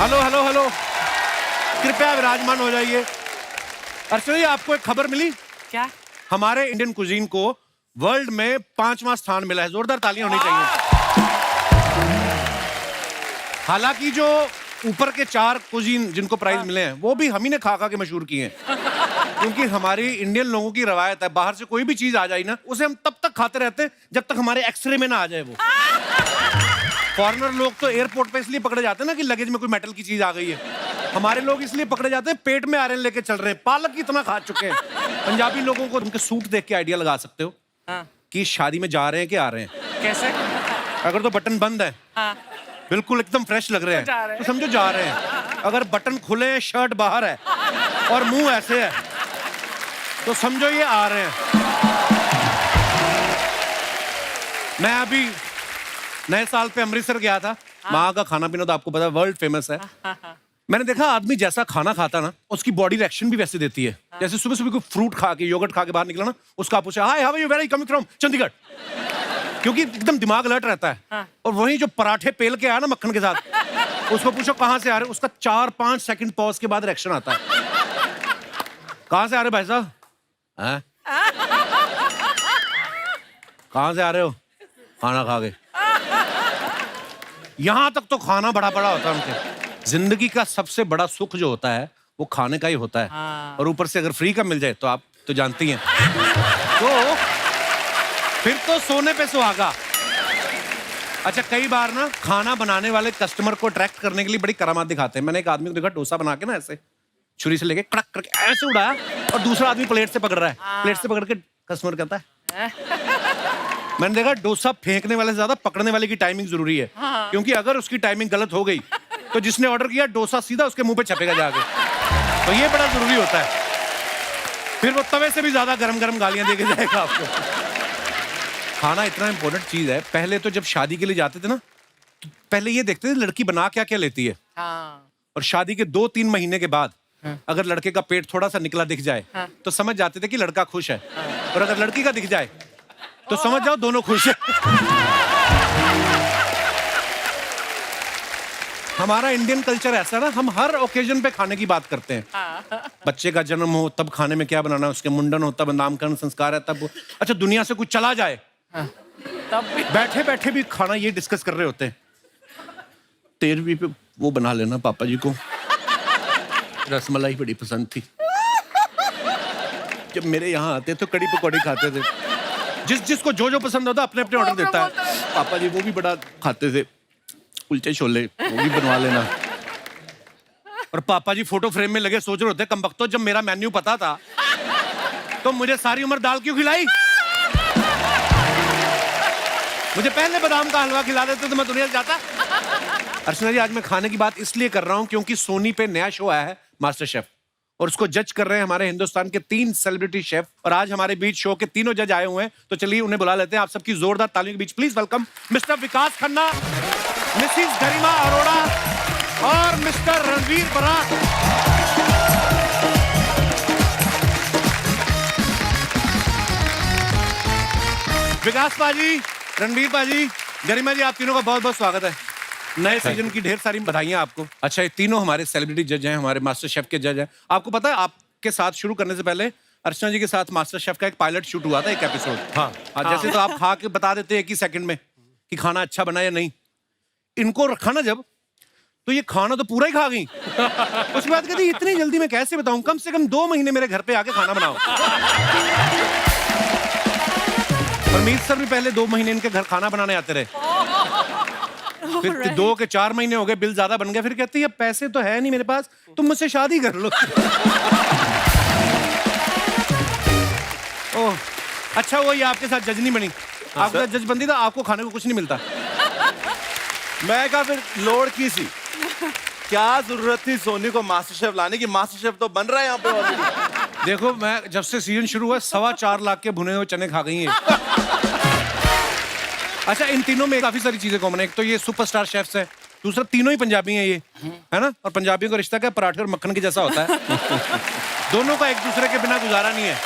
Hello hello hello, कृपया विराजमान हो जाइए। अर्चना जी, आपको एक खबर मिली? क्या? हमारे इंडियन कुजीन को वर्ल्ड में 5वां स्थान मिला है। जोरदार तालियां होनी चाहिए। हालांकि जो ऊपर के 4 कुजीन जिनको प्राइज मिले हैं वो भी हम ही ने खा खा के मशहूर किए हैं। क्योंकि हमारी इंडियन लोगों की रवायत है, बाहर से कोई भी चीज आ जाए ना, उसे हम तब तक खाते रहते हैं जब तक हमारे एक्सरे में ना आ जाए वो। फॉरेनर लोग तो एयरपोर्ट पे इसलिए पकड़े जाते हैं ना कि लगेज में कोई मेटल की चीज आ गई है। हमारे लोग इसलिए पकड़े जाते हैं पेट में आयरन लेके चल रहे हैं, पालक इतना खा चुके हैं। पंजाबी लोगों को उनके सूट देख के आइडिया लगा सकते हो कि शादी में जा रहे हैं कि आ रहे हैं। कैसे? अगर तो बटन बंद है, बिल्कुल एकदम फ्रेश लग रहे हैं, तो समझो जा रहे हैं। अगर बटन खुले हैं, शर्ट बाहर है और मुंह ऐसे है, तो समझो ये आ रहे हैं। मैं अभी नए साल पे अमृतसर गया था। वहां का खाना पीना तो आपको पता है वर्ल्ड फेमस है। मैंने देखा आदमी जैसा खाना खाता ना, उसकी बॉडी रिएक्शन भी वैसे देती है। जैसे सुबह सुबह कोई फ्रूट खा के, योगर्ट खा के बाहर निकला ना, उसका आप पूछे hi how are you, where are you coming from, Chandigarh. क्योंकि एकदम दिमाग अलर्ट रहता है। और वहीं जो पराठे पेल के आया ना मक्खन के साथ, उसको पूछो कहां से आ रहे, उसका 4-5 सेकंड पॉज के बाद रिएक्शन आता है। कहां से आ रहे भाई साहब? कहां से आ रहे हो? खाना खा के। यहां तक तो खाना बड़ा बड़ा होता है उनके। जिंदगी का सबसे बड़ा सुख जो होता है वो खाने का ही होता है। और ऊपर से अगर फ्री का मिल जाए तो आप तो जानती हैं, तो फिर तो सोने पे सुहागा। अच्छा, कई बार ना खाना बनाने वाले कस्टमर को अट्रैक्ट करने के लिए बड़ी करामात दिखाते हैं। मैंने एक आदमी को देखा डोसा बना के ना ऐसे छुरी से लेके कड़क करके ऐसे उड़ाया, और दूसरा आदमी प्लेट से पकड़ रहा है। प्लेट से पकड़ के कस्टमर कहता है, मैंने देखा डोसा फेंकने वाले से ज्यादा पकड़ने वाले की टाइमिंग जरूरी है। क्योंकि अगर उसकी टाइमिंग गलत हो गई तो जिसने ऑर्डर किया डोसा सीधा उसके मुंह पे छपेगा जाके। तो ये बड़ा जरूरी होता है। फिर वो तवे से भी ज्यादा गरम गरम गालियां देके जाएगा आपको। खाना इतना इंपॉर्टेंट चीज है। पहले तो जब शादी के लिए जाते थे ना, तो पहले ये देखते थे लड़की बना क्या क्या लेती है। और शादी के 2-3 महीने के बाद अगर लड़के का पेट थोड़ा सा निकला दिख जाए तो समझ जाते थे कि लड़का खुश है। और अगर लड़की का दिख जाए तो समझ जाओ दोनों खुश है। हमारा इंडियन कल्चर ऐसा ना, हम हर ओकेजन पे खाने की बात करते हैं। बच्चे का जन्म हो तब खाने में क्या बनाना, उसके मुंडन हो तब नामकरण संस्कार है तब। अच्छा, दुनिया से कुछ चला जाए तब भी बैठे बैठे भी खाना ये डिस्कस कर रहे होते हैं। 13वीं पे वो बना लेना, पापा जी को रसमलाई बड़ी पसंद थी। जब मेरे यहाँ आते तो कड़ी पकौड़ी खाते थे। जिसको जो पसंद होता अपने अपने ऑर्डर देता है। पापा जी वो भी बड़ा खाते थे, कुलचे छोले वो भी बनवा लेना। और पापा जी फोटो फ्रेम में लगे सोच रहे होते कमबख्तो, जब मेरा मेन्यू पता था तो मुझे सारी उम्र दाल क्यों खिलाई? मुझे पहले बादाम का हलवा खिला देते तो मैं दुनिया से जाता। अर्चना जी, आज मैं खाने की बात इसलिए कर रहा हूं क्योंकि सोनी पे नया शो आया है मास्टर शेफ, और उसको जज कर रहे हैं हमारे हिंदुस्तान के 3 सेलिब्रिटी शेफ। और आज हमारे बीच शो के तीनों जज आए हुए हैं, तो चलिए उन्हें बुला लेते हैं। आप सबकी जोरदार तालियों के बीच please welcome Mr Vikas Khanna, Mrs Garima Arora और मिस्टर रणवीर बराक। विकास पाजी, रणवीर पाजी, गरिमा जी, आप तीनों का बहुत बहुत स्वागत है। नए सीजन की ढेर सारी बधाइयां आपको। अच्छा, ये तीनों हमारे सेलिब्रिटी जज हैं, हमारे मास्टर शेफ के जज हैं। आपको पता है आपके साथ शुरू करने से पहले अर्चना जी के साथ मास्टर शेफ का एक पायलट शूट हुआ था, एक एपिसोड। हाँ, जैसे तो आप खा के बता देते हैं 1 ही सेकंड में कि खाना अच्छा बना या नहीं। इनको रखा ना जब, तो ये खाना तो पूरा ही खा गई। उसके बाद कहती इतनी जल्दी मैं कैसे बताऊं, कम से कम 2 महीने मेरे घर पे आके खाना बनाओ। परमीत सर भी पहले 2 महीने इनके घर खाना बनाने आते रहे। फिर 2 के 4 महीने हो गए, बिल ज्यादा बन गया। फिर कहती है पैसे तो है नहीं मेरे पास, तुम मुझसे शादी कर लो। ओह, अच्छा वो ये आपके साथ जज नहीं बनी। आपके साथ जज बनती तो आपको खाने को कुछ नहीं मिलता। मैं कहा फिर लोड़ की सी, क्या जरूरत थी सोनी को मास्टर शेफ लाने की? मास्टर शेफ तो बन रहा है यहाँ पे ऑलरेडी। देखो, मैं जब से सीजन शुरू हुआ 4.25 लाख के भुने हुए चने खा गई हैं। अच्छा, इन तीनों में काफी सारी चीजें कॉमन है। एक तो ये सुपरस्टार शेफ्स हैं, दूसरा तीनों ही पंजाबी हैं ये, है ना। और पंजाबियों का रिश्ता क्या पराठे और मक्खन के जैसा होता है। दोनों का एक दूसरे के बिना गुजारा नहीं है।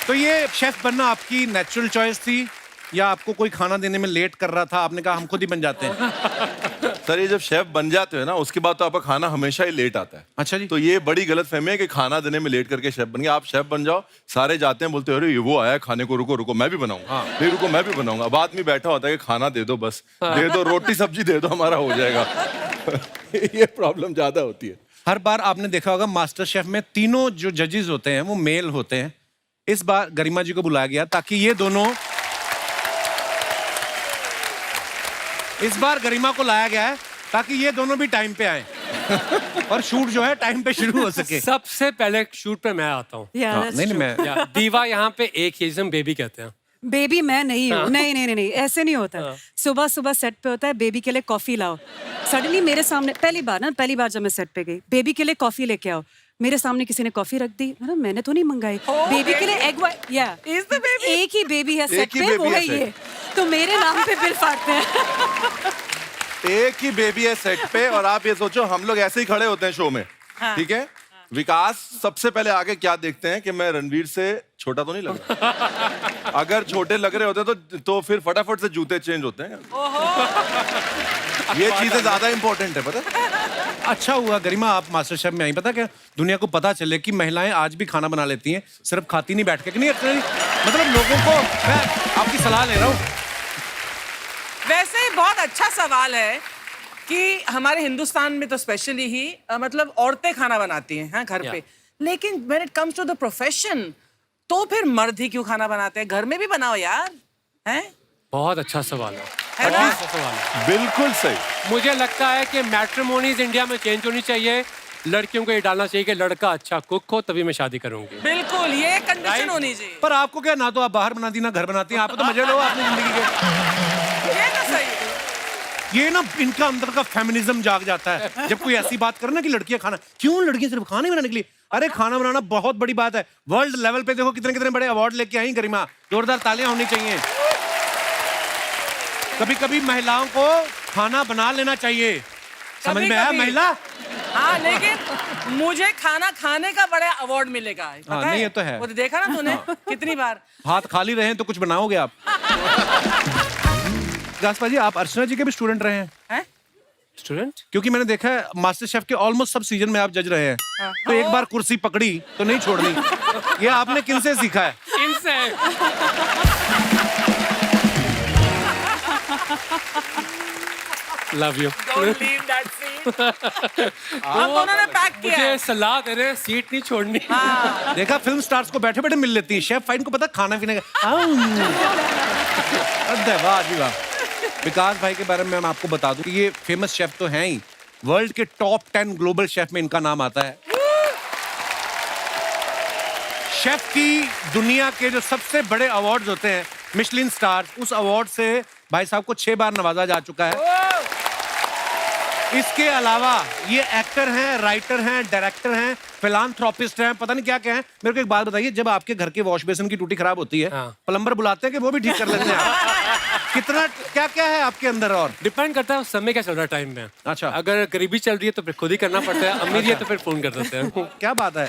तो ये शेफ बनना आपकी नेचुरल चॉइस थी या आपको कोई खाना देने में लेट कर रहा था, आपने कहा हम खुद ही बन जाते हैं? सर ये जब शेफ बन जाते हैं ना उसके बाद तो आपका खाना हमेशा ही लेट आता है। अच्छा जी। तो ये बड़ी गलत फहमी है कि खाना देने में लेट करके शेफ बन गया। आप शेफ बन जाओ, सारे जाते हैं बोलते हैं अरे ये वो आया खाने को, रुको रुको मैं भी बनाऊंगा। हाँ। नहीं रुको मैं भी बनाऊंगा। अब आदमी बैठा होता है कि खाना दे दो, बस दे दो, रोटी सब्जी दे दो, हमारा हो जाएगा। ये प्रॉब्लम ज्यादा होती है। हर बार आपने देखा होगा मास्टर शेफ में तीनों जो जजेस होते हैं वो मेल होते हैं। इस बार गरिमा जी को बुलाया गया ताकि ये दोनों, इस बार गरिमा को लाया गया है ताकि ये दोनों भी टाइम पे आए और शूट जो है टाइम पे शुरू हो सके। सबसे पहले शूट पे मैं आता हूँ। हाँ, नहीं नहीं मैं दीवा यहाँ पे एक ही जिसम बेबी कहते हैं। बेबी मैं नहीं हूँ, नहीं, ऐसे नहीं होता। सुबह सुबह सेट पे होता है बेबी के लिए कॉफी लाओ। सडनली मेरे सामने पहली बार जब मैं सेट पे गई, बेबी के लिए कॉफी लेके आओ, मेरे सामने किसी ने कॉफी रख दी, मैंने तो नहीं मंगाई। बेबी के लिए एग वाइट, या एक ही बेबी है सेट पे, वो है ये, तो मेरे नाम पे बिल फाड़ते हैं। एक ही बेबी है सेट पे और आप ये सोचो हम लोग ऐसे ही खड़े होते हैं शो में, ठीक है? विकास सबसे पहले आगे क्या देखते हैं कि मैं रणवीर से छोटा तो नहीं लग रहा। अगर छोटे लग रहे होते तो फिर फटाफट से जूते चेंज होते हैं। ये चीजें ज्यादा इंपॉर्टेंट है, पता है? अच्छा हुआ गरिमा आप मास्टर शेफ में आई। पता क्या, दुनिया को पता चले कि महिलाएं आज भी खाना बना लेती हैं, सिर्फ खाती नहीं बैठ के। नहीं मतलब लोगों को, मैं आपकी सलाह ले रहा हूँ। वैसे ही बहुत अच्छा सवाल है कि हमारे हिंदुस्तान में तो स्पेशली ही मतलब औरतें खाना बनाती हैं, हाँ, घर पे, लेकिन when it comes to the profession तो फिर मर्द ही क्यों खाना बनाते हैं? घर में भी बनाओ यार, हैं? बहुत अच्छा सवाल है, है ना? बहुत अच्छा सवाल है। बिल्कुल सही। मुझे लगता है कि मैट्रिमोनीज इंडिया में चेंज होनी चाहिए। लड़कियों को ये डालना चाहिए कि लड़का अच्छा कुक हो तभी मैं शादी करूंगी। बिल्कुल, ये कंडीशन होनी चाहिए। पर आपको क्या, ना तो आप बाहर बनाती ना घर बनाती हैं, आप तो मजे लो अपनी जिंदगी के। ये तो सही है। ये ना इनका अंदर का फेमिनिज्म जाग जाता है जब कोई ऐसी बात करे ना कि लड़कियां खाना, क्यों लड़कियां सिर्फ खाना ही बनाने के लिए? अरे खाना बनाना बहुत बड़ी बात है। वर्ल्ड लेवल पे देखो कितने कितने बड़े अवार्ड लेके आई गरिमा, जोरदार तालियां होनी चाहिए। कभी कभी महिलाओं को खाना बना लेना चाहिए, समझ में आया महिला? हाँ, लेकिन मुझे खाना खाने का बड़ा अवार्ड मिलेगा, पता नहीं, ये तो है। वो देखा ना तूने कितनी बार। हाथ खाली रहे तो कुछ बनाओगे आप। गास्पा जी, आप अर्चना जी के भी स्टूडेंट रहे हैं? स्टूडेंट? क्योंकि मैंने देखा है मास्टर शेफ के ऑलमोस्ट सब सीजन में आप जज रहे हैं, तो एक बार कुर्सी पकड़ी तो नहीं छोड़नी। ये आपने किनसे सीखा है? इनसे। Love you. Don't leave that seat. अब उन्होंने पैक किया मुझे है। सलाह दे रहे हैं सीट नहीं छोड़नी। देखा, फिल्म स्टार्स को बैठे बैठे मिल लेती है, शेफ फाइन को पता खाना पीने का। वाह जी वाह। विकास भाई के बारे में मैं आपको बता दूं कि ये फेमस शेफ तो हैं ही, वर्ल्ड के टॉप 10 ग्लोबल शेफ में इनका नाम आता है। शेफ की दुनिया के जो सबसे बड़े अवार्ड्स होते हैं, मिशलिन स्टार, उस अवार्ड से भाई साहब को 6 बार नवाजा जा चुका है। इसके अलावा ये एक्टर हैं, राइटर हैं, डायरेक्टर हैं, फिलांथ्रोपिस्ट हैं, पता नहीं क्या क्या हैं। मेरे को एक बात बताइए, जब आपके घर के वॉश बेसिन की टूटी खराब होती है, प्लम्बर बुलाते हैं कि वो भी ठीक कर लेते हैं? कितना क्या क्या है आपके अंदर? और डिपेंड करता है उस समय क्या चल रहा है टाइम में। अच्छा। अगर गरीबी चल रही है तो फिर खुद ही करना पड़ता है, अमीर है तो फिर फोन कर देते हैं। क्या बात है।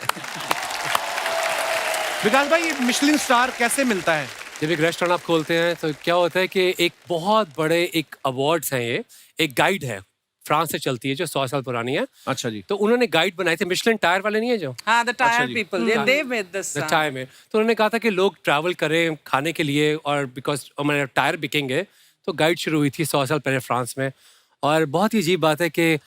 विकास भाई, ये मिशलिन स्टार कैसे मिलता है? जब एक रेस्टोरेंट आप खोलते हैं तो क्या होता है कि एक बहुत बड़े एक अवार्ड्स हैं, ये एक गाइड है, फ्रांस से चलती है, जो 100 साल पुरानी है। अच्छा जी। तो उन्होंने गाइड बनाए थे, मिशलिन टायर वाले नहीं है जो? हाँ, the अच्छा tired जी। people, they made this. Tyre में तो उन्होंने कहा था कि लोग ट्रैवल करें खाने के लिए, और बिकॉज हमारे टायर बिकेंगे, तो गाइड शुरू हुई थी 100 साल पहले फ्रांस में। और बहुत ही अजीब बात है कि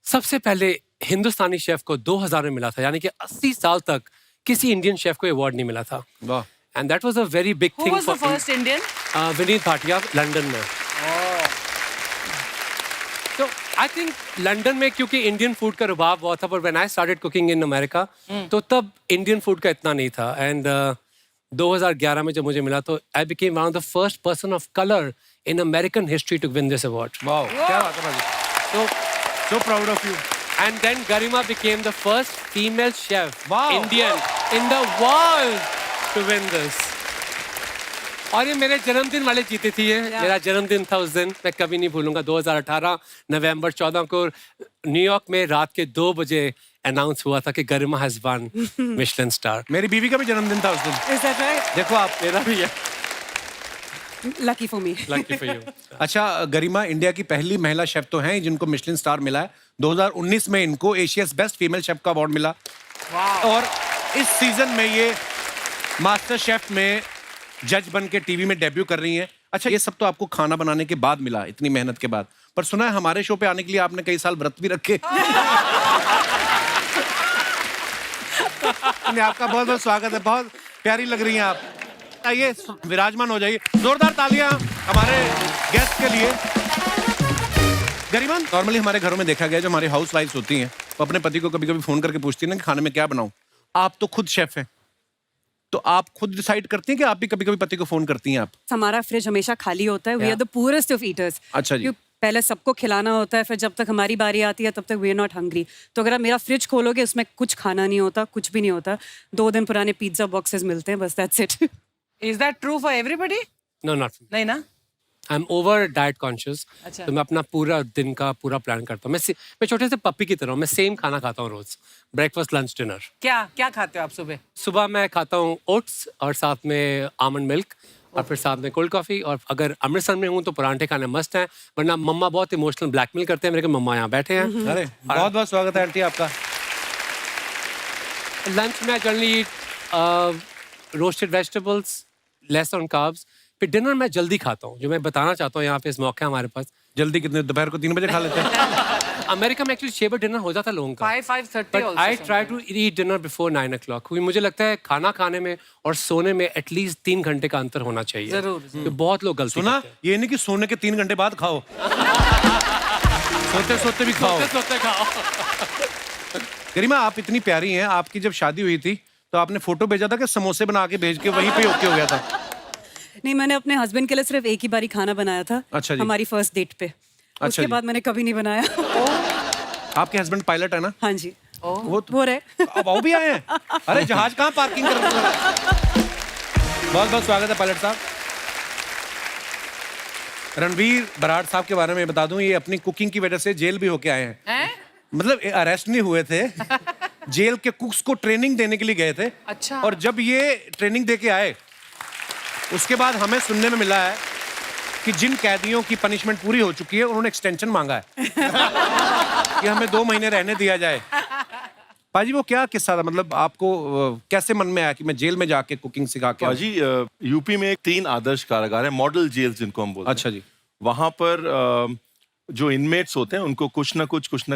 सबसे पहले हिंदुस्तानी शेफ को 2000 में मिला था, यानी कि 80 साल तक किसी इंडियन शेफ को अवार्ड नहीं मिला था। वाह। And that was a very big Who thing was the first Indian? Vineet Bhatia, London में। तो आई थिंक लंदन में क्योंकि इंडियन फूड का रुबाब बहुत था, पर when I started cooking in America तो तब इंडियन फूड का इतना नहीं था। एंड 2011 में जब मुझे मिला तो I became one of the first person of colour in American history to win this award. वाह, क्या बात है भाई। So proud of you. And then Garima became the first female chef, Wow. Indian, in the world to win this. और ये मेरे जन्मदिन वाले जीते थी ये। मेरा जन्मदिन था उस दिन, मैं कभी नहीं भूलूंगा। 2018 नवंबर 14 को न्यूयॉर्क में रात के 2 बजे अनाउंस हुआ था कि गरिमा हैज वन मिशलिन स्टार। मेरी बीवी का भी जन्मदिन था उस दिन। Is that right? देखो आप, मेरा भी है। Lucky for me. Lucky for you. अच्छा गरिमा इंडिया की पहली महिला शेफ तो हैं जिनको मिशेलिन स्टार मिला है। 2019 में इनको एशियाज बेस्ट फीमेल शेफ का अवार्ड मिला और इस सीजन में ये मास्टर शेफ में जज बन के टीवी में डेब्यू कर रही हैं। अच्छा ये सब तो आपको खाना बनाने के बाद मिला, इतनी मेहनत के बाद, पर सुना है हमारे शो पे आने के लिए आपने कई साल व्रत भी रखे। आपका बहुत बहुत स्वागत है, बहुत प्यारी लग रही हैं आप। आइए विराजमान हो जाइए, जोरदार तालियां हमारे गेस्ट के लिए। गरिमा, नॉर्मली हमारे घरों में देखा गया जो हमारी हाउस वाइफ्स होती हैं वो अपने पति को कभी कभी फोन करके पूछती हैं ना कि खाने में क्या बनाऊं। आप तो खुद शेफ हैं, तो आप खुद डिसाइड करती हैं कि आप भी कभी कभी पति को फोन करती हैं? आप हमारा फ्रिज हमेशा खाली होता है। We are the poorest of eaters. अच्छा जी। पहले सबको खिलाना होता है, फिर जब तक हमारी बारी आती है तब तक वी आर नॉट हंग्री। तो अगर आप मेरा फ्रिज खोलोगे उसमें कुछ खाना नहीं होता, कुछ भी नहीं होता। 2 दिन पुराने पिज्जा बॉक्सेस मिलते हैं, बस that's it. Is that true for everybody? No not, नहीं ना? I am over diet conscious. अच्छा। तो मैं अपना पूरा दिन का पूरा प्लान करता हूँ। मैं छोटे से पप्पी की तरह हूँ, मैं सेम खाना खाता हूँ रोज, ब्रेकफास्ट लंच डिनर। क्या क्या खाते हो आप सुबह? सुबह मैं खाता हूँ ओट्स और साथ में आमंड मिल्क और फिर साथ में कोल्ड कॉफी। और अगर अमृतसर में हूँ तो परांठे खाने मस्त हैं, वरना मम्मा बहुत इमोशनल ब्लैकमेल करते हैं मेरे को। मम्मा यहाँ बैठे हैं। अरे बहुत बहुत स्वागत है आंटी आपका। लंच में generally roasted vegetables, less on carbs. फिर डिनर मैं जल्दी खाता हूँ, जो मैं बताना चाहता हूँ यहाँ पे इस मौके हमारे पास। जल्दी कितने? दोपहर को 3 बजे खा लेते हैं? अमेरिका में एक्चुअली 6 बजे डिनर हो जाता है लोगों का। 5:30 but also I sometimes. Try to eat dinner before 9 o'clock, क्योंकि मुझे लगता है खाना खाने में और सोने में एटलीस्ट 3 घंटे का अंतर होना चाहिए। जरूर। तो बहुत लोग गलती सुना, करते हैं। ये नहीं कि सोने के 3 घंटे बाद खाओ, सोते सोते भी खाओ। सोते खाओ। गरिमा आप इतनी प्यारी हैं, आपकी जब शादी हुई थी तो आपने फोटो भेजा था कि समोसे बना के भेज के वहीं पे ओके हो गया था? नहीं, मैंने अपने हस्बैंड के लिए सिर्फ एक ही बारी खाना बनाया था। अच्छा जी। हमारी फर्स्ट डेट पे। उसके जी। बाद मैंने कभी नहीं बनाया। आपके हस्बैंड पायलट है ना? हाँ जी। वो रहे। अब वो भी आए हैं? अरे जहाज कहाँ पार्किंग कर रहे हैं? बहुत बहुत स्वागत है पायलट साहब। रणवीर बराड़ साहब के बारे में बता दूं, ये अपनी कुकिंग की वजह से जेल भी होके आए हैं। हैं? मतलब अरेस्ट नहीं हुए थे, जेल के कुक्स को ट्रेनिंग देने के लिए गए थे। अच्छा। और जब ये ट्रेनिंग दे के आए उसके बाद हमें सुनने में मिला है कि जिन कैदियों की पनिशमेंट पूरी हो चुकी है उन्होंने एक्सटेंशन मांगा है कि हमें 2 महीने रहने दिया जाए। पाजी वो क्या किस्सा था, मतलब आपको कैसे मन में आया कि मैं जेल में जाके कुकिंग सिखा के आऊं? जी यूपी में 3 आदर्श कारागार है, मॉडल जेल जिनको हम बोलते हैं। अच्छा जी। वहां पर जो इनमेट्स होते हैं उनको कुछ ना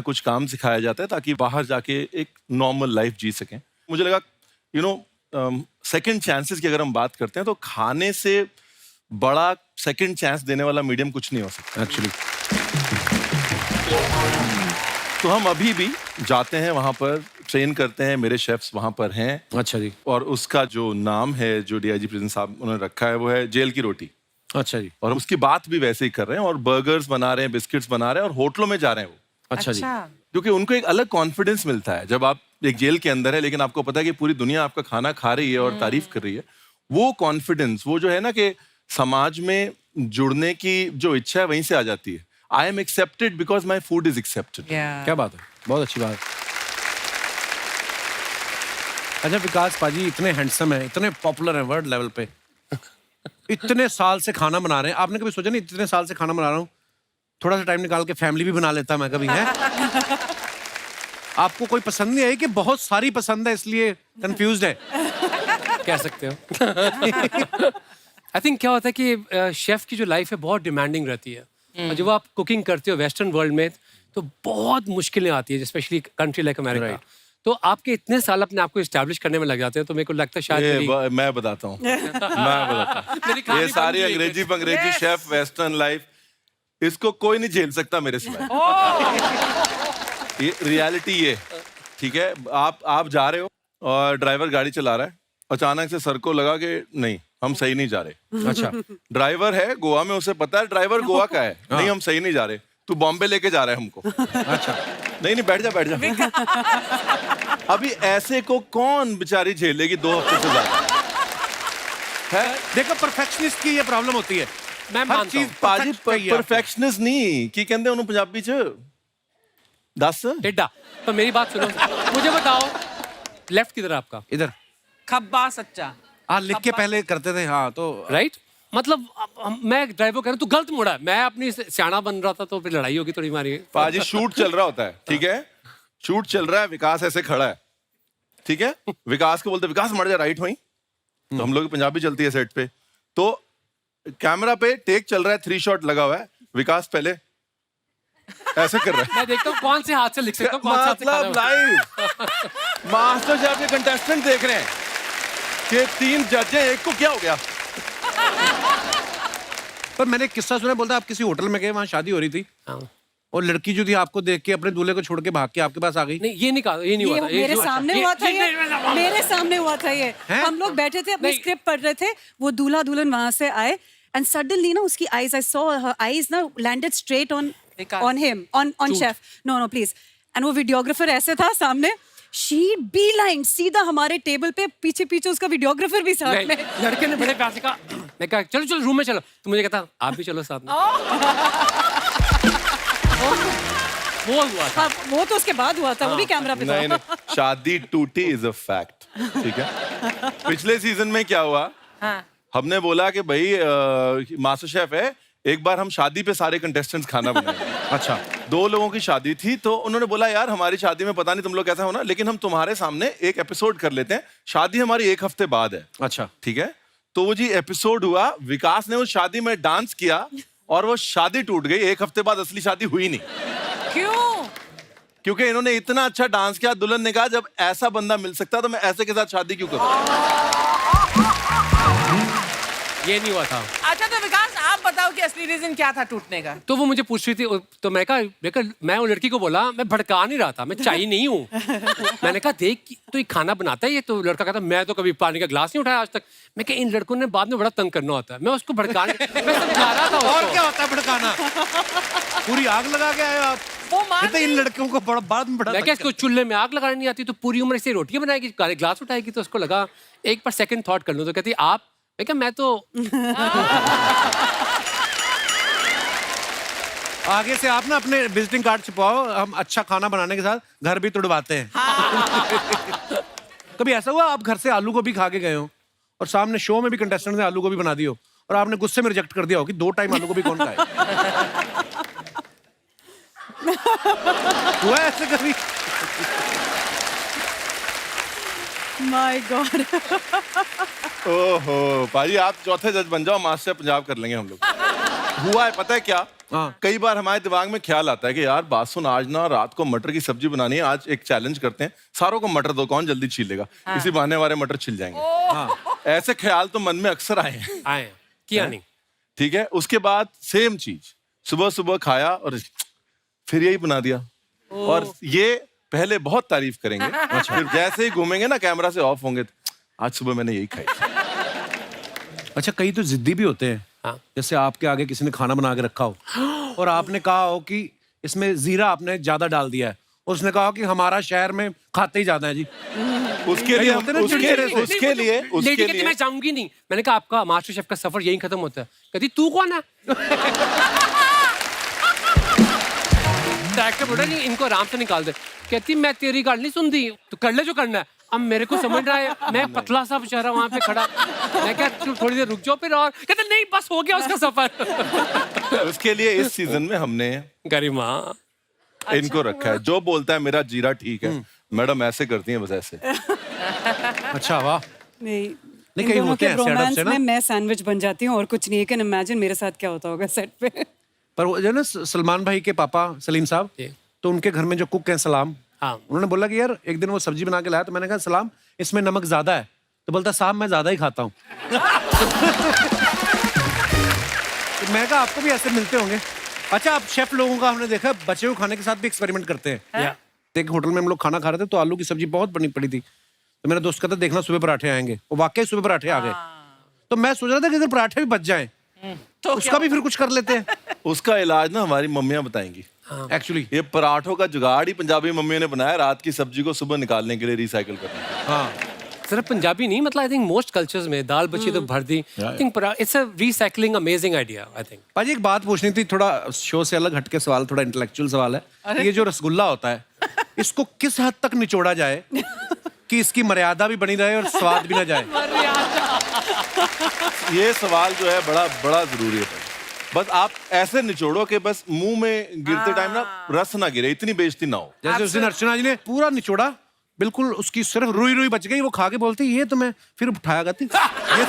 कुछ काम सिखाया जाता है ताकि बाहर जाके एक नॉर्मल लाइफ जी सकें। मुझे लगा सेकंड चांसेस की अगर हम बात करते हैं तो खाने से बड़ा सेकंड चांस देने वाला मीडियम कुछ नहीं हो सकता एक्चुअली। तो हम अभी भी जाते हैं वहां पर, ट्रेन करते हैं, मेरे शेफ्स वहां पर हैं। अच्छा जी। और उसका जो नाम है जो डीआईजी प्रिजन साहब उन्होंने रखा है वो है जेल की रोटी। अच्छा जी। और हम उसकी बात भी वैसे ही कर रहे हैं और बर्गर्स बना रहे हैं, बिस्किट्स बना रहे हैं और होटलों में जा रहे हैं वो, अच्छा जी। क्योंकि उनको एक अलग कॉन्फिडेंस मिलता है जब आप एक जेल के अंदर है लेकिन आपको पता है कि पूरी दुनिया आपका खाना खा रही है और तारीफ कर रही है। वो कॉन्फिडेंस, वो जो है ना कि समाज में जुड़ने की जो इच्छा है वहीं से आ जाती है। I am accepted because my food is accepted. क्या बात है, बहुत अच्छी बात। अच्छा विकास पाजी इतने हैंडसम हैं, इतने पॉपुलर हैं वर्ल्ड लेवल पे, इतने साल से खाना बना रहे हैं, आपने कभी सोचा नहीं इतने साल से खाना बना रहा हूँ, थोड़ा सा टाइम निकाल के फैमिली भी बना लेता मैं कभी? है आपको कोई पसंद नहीं आई कि बहुत सारी पसंद है इसलिए कंफ्यूज्ड है? कह सकते हो। आई थिंक क्या होता है कि शेफ की जो लाइफ है बहुत डिमांडिंग रहती है, और जब आप कुकिंग करते हो वेस्टर्न वर्ल्ड में तो बहुत मुश्किलें आती है, स्पेशली कंट्री लाइक अमेरिका। तो आपके इतने साल अपने आप को एस्टैब्लिश करने में लग जाते हैं, तो मेरे को लगता है शायद मैं बताता हूँ ये सारी अंग्रेजी शेफ वेस्टर्न लाइफ इसको कोई नहीं झेल सकता मेरे सिवाय। ये रियलिटी ये, ठीक है? आप जा रहे हो और ड्राइवर गाड़ी चला रहा है, अचानक से सर को लगा कि नहीं हम सही नहीं जा रहे। अच्छा। ड्राइवर है गोवा में, उसे पता है ड्राइवर गोवा का है, नहीं हम सही नहीं जा रहे, तू बॉम्बे लेके जा रहा है हमको। अच्छा। नहीं बैठ जा। अभी ऐसे को कौन बेचारी झेलेगी 2 हफ्ते से ज्यादा है? देखो परफेक्शनिस्ट की ये प्रॉब्लम होती है, मैं हर मानता चीज हूँ। पाजी perfect चाहिए परफेक्शनिस्ट नहीं की कहते हैं पंजाबी च दस टेढ़ा। तो मेरी बात सुनो, मुझे बताओ लेफ्ट किधर है आपका? आपको। इधर खब्बा सच्चा। हाँ लिख के पहले करते थे, हाँ तो राइट। मतलब मैं ड्राइवर कह रहा हूँ तू गलत मुड़ा है। मैं अपनी सियाना बन रहा था तो फिर लड़ाई होगी थोड़ी हमारी। पाजी शूट चल रहा होता है, ठीक है, शूट चल रहा है, विकास ऐसे खड़ा है, ठीक है, विकास को बोलते विकास मर जा, राइट हुई, तो हम लोग की पंजाबी चलती है सेट पे, तो कैमरा पे टेक चल रहा है, 3 शॉट लगा हुआ है, विकास पहले ऐसे कर रहा है। मैं देखता हूँ कौन से हाथ से लिख सकता हूँ, कौन से हाथ से मतलब खाना है। लाइव मास्टर शेफ के कंटेस्टेंट देख रहे हैं कि 3 जज हैं, एक को क्या हो गया। पर मैंने एक किस्सा सुना, बोलता आप किसी होटल में गए, वहां शादी हो रही थी हाँ। और लड़की जो थी आपको देख के अपने दूल्हे को छोड़ के भाग के आपके पास आ गई। नहीं ये नहीं कहा, ये नहीं हुआ था। मेरे सामने हुआ था ये, मेरे सामने हुआ था ये। हैं? हम लोग बैठे थे अपनी नहीं। स्क्रिप्ट पढ़ रहे थे, वो दूल्हा दुल्हन वहां से आए एंड सडनली ना उसकी eyes, I saw her eyes ना landed straight on him, on chef. No please. And वो वीडियोग्राफर ऐसे था सामने, शी बी लाइन सीधा हमारे टेबल पे, पीछे पीछे उसका वीडियोग्राफर भी साथ नहीं, में। लड़के ने बड़े प्यार से कहा, मैं कहा चलो चलो रूम में चलो, तो मुझे कहता आप भी चलो साथ में। वो हुआ था। हाँ, वो तो उसके बाद हुआ था, वो भी कैमरा पे नहीं था। नहीं, शादी टूटी इज अ फैक्ट, ठीक है। पिछले सीजन में क्या हुआ, हमने बोला कि भाई मास्टर शेफ है, एक बार हम शादी पे सारे कंटेस्टेंट्स खाना बनाएंगे। अच्छा, 2 लोगों की शादी थी, तो उन्होंने बोला यार हमारी शादी में पता नहीं तुम लोग कैसा होना, लेकिन हम तुम्हारे सामने एक एपिसोड कर लेते हैं, शादी हमारी 1 हफ्ते बाद है, अच्छा, ठीक है। तो वो जी एपिसोड हुआ, विकास ने उस शादी में डांस किया और वो शादी टूट गई। 1 हफ्ते बाद असली शादी हुई नहीं, क्यों? क्योंकि इन्होंने इतना अच्छा डांस किया। दुल्हन ने कहा जब ऐसा बंदा मिल सकता तो मैं ऐसे के साथ शादी क्यों करूं। ये नहीं हुआ था। अच्छा तो विकास आप बताओ कि असली रीजन क्या था टूटने का? तो वो मुझे पूछ रही थी, तो मैं कहा मैं वो लड़की को बोला, मैं भड़का नहीं रहा था, मैं चाहिए नहीं हूँ। मैंने कहा देख तो ये खाना बनाता है ये, तो लड़का कहता मैं तो कभी पानी का गिलास नहीं उठाया आज तक। मैं कहा इन लड़कों ने बाद में बड़ा तंग करना होता है, मैं उसको भड़का नहीं, मैं समझा रहा था और उसको। क्या होता है भड़काना? पूरी आग लगा के आए हो आप। वो मान कहते इन लड़कों को बड़ा बाद में बड़ा मैं क्या इसको चूल्हे में आग लगानी नहीं आती, तो पूरी उम्र से रोटियां बनाएगी, गिलास उठाएगी। तो उसको लगा एक बार सेकंड थॉट कर लूं, तो कहती आप, मैं क्या मैं तो आगे से आप ना अपने विजिटिंग कार्ड छुपाओ, हम अच्छा खाना बनाने के साथ घर भी तुड़वाते हैं। कभी ऐसा हुआ आप घर से आलू गोभी खा के गए हो और सामने शो में भी कंटेस्टेंट ने आलू गोभी बना दी हो और आपने गुस्से में रिजेक्ट कर दिया हो कि 2 टाइम आलू गोभी कौन खाए? हुआ है ऐसे कभी? My God. ओहो भाई, आप चौथे जज बन जाओ, मास्टर पंजाब कर लेंगे हम लोग। हुआ है पता है क्या, हाँ। कई बार हमारे दिमाग में ख्याल आता है कि यार बात सुन, आज ना रात को मटर की सब्जी बनानी है, आज एक चैलेंज करते हैं, सारों को मटर दो, कौन जल्दी छील लेगा। इसी बहाने हमारे मटर छिल जाएंगे। हाँ। ऐसे ख्याल तो मन में अक्सर आए हैं, आए किया नहीं। ठीक है। उसके बाद सेम चीज सुबह सुबह खाया और फिर यही बना दिया, और ये पहले बहुत तारीफ करेंगे, फिर जैसे ही घूमेंगे ना कैमरा से ऑफ होंगे, आज सुबह मैंने यही खाई। अच्छा, कई तो जिद्दी भी होते हैं। हाँ। जैसे आपके आगे किसी ने खाना बना के रखा हो और आपने कहा हो कि इसमें जीरा आपने ज्यादा डाल दिया है, उसने कहा कि हमारा शहर में खाते ही ज्यादा है जी। उसके लिए होते ना चिड़चिड़े से। उसके कहती लिए मैं जाऊंगी नहीं। मैंने कहा आपका मास्टर शेफ का सफर यहीं खत्म होता है। कहती तू कौन है? डायरेक्टर बोला नहीं इनको आराम से निकाल दे। कहती मैं तेरी गाल नहीं सुनती, तो कर ले जो करना है। अब मेरे को समझ रहा है, मैं पतला सा बेचारा वहां पे खड़ा, मैं क्या थोड़ी देर रुक जाओ फिर, और कहते नहीं बस हो गया उसका सफर। उसके लिए इस सीजन में हमने गरिमा इनको रखा है, जो बोलता है मेरा जीरा ठीक है, मैडम ऐसे करती हैं बस ऐसे। अच्छा, वाह। नहीं, नहीं, कहीं होते हैं setup रोमांस से ना। में मैं सैंडविच बन जाती हूँ और कुछ नहीं। कैन इमेजिन मेरे साथ क्या होता होगा सेट पे। पर वो जो ना सलमान भाई के पापा सलीम साहब, जी। तो उनके घर में जो कुक हैं सलाम, हाँ। उन्होंने बोला कि यार एक दिन वो सब्जी बना के लाया, तो मैंने कहा सलाम इसमें नमक ज्यादा है, तो बोलता साहब मैं ज्यादा ही खाता हूँ। तो मैं कहा आपको भी ऐसे मिलते होंगे। अच्छा, आप शेफ लोगों का हमने देखा बचे हुए खाने के साथ भी एक्सपेरिमेंट करते हैं। या एक होटल में हम लोग खाना खा रहे थे, तो आलू की सब्जी बहुत बनी पड़ी थी, तो मेरा दोस्त कहता देखना सुबह पराठे आएंगे, वो वाकई सुबह पराठे आ गए। तो मैं सोच रहा था कि इधर पराठे भी बच जाएं, तो उसका भी फिर कुछ कर लेते हैं। उसका इलाज ना हमारी मम्मियां बताएंगी। एक्चुअली ये पराठों का जुगाड़ ही पंजाबी मम्मियों ने बनाया, रात की सब्जी को सुबह निकालने के लिए, रिसाइकिल करना। हाँ, सिर्फ पंजाबी नहीं, मतलब आई थिंक मोस्ट कल्चर्स में दाल बची तो भर दी। I think it's a recycling amazing idea. I think पाजी एक बात पूछनी थी, थोड़ा शो से अलग हटके सवाल, थोड़ा इंटेलेक्चुअल सवाल है। ये जो रसगुल्ला होता है, इसको किस हद तक निचोड़ा जाए कि इसकी मर्यादा भी बनी रहे और स्वाद भी ना जाए? ये सवाल जो है बड़ा बड़ा जरूरी है भाई। बस आप ऐसे निचोड़ो कि बस मुंह में गिरते टाइम ना रस ना गिरे, इतनी बेइज्जती ना हो। जैसे उस दिन अर्चना जी ने पूरा निचोड़ा, बिल्कुल उसकी सिर्फ रुई रुई बच गई, वो खा के बोलती ये तो मैं फिर उठाया करती ये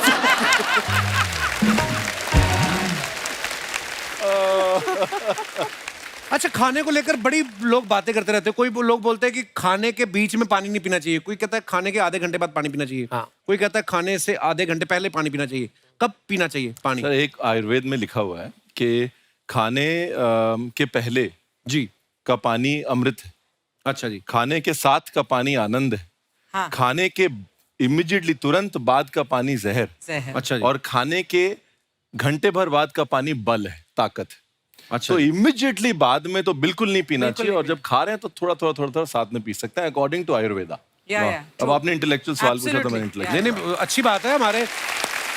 अच्छा, खाने को लेकर बड़ी लोग बातें करते रहते हैं। कोई लोग बोलते हैं कि खाने के बीच में पानी नहीं पीना चाहिए, कोई कहता है खाने के आधे घंटे बाद पानी पीना चाहिए, हाँ। कोई कहता है खाने से आधे घंटे पहले पानी पीना चाहिए। कब पीना चाहिए पानी? सर, एक आयुर्वेद में लिखा हुआ है कि खाने के पहले जी, का पानी अमृत है, अच्छा जी, खाने के साथ का पानी आनंद है, हाँ। खाने के इमीडिएटली तुरंत बाद का पानी जहर, जहर। अच्छा जी, और खाने के घंटे भर बाद का पानी बल है, ताकत है। अच्छा तो जी। इमीडिएटली बाद में तो बिल्कुल नहीं पीना चाहिए, और जब खा रहे हैं तो थोड़ा थोड़ा साथ में पी सकते हैं अकॉर्डिंग टू आयुर्वेदा। या अब आपने इंटेलेक्चुअल सवाल पूछा तो मैंने Absolutely. इंटेलेक्चुअल। नहीं नहीं, अच्छी बात है, हमारे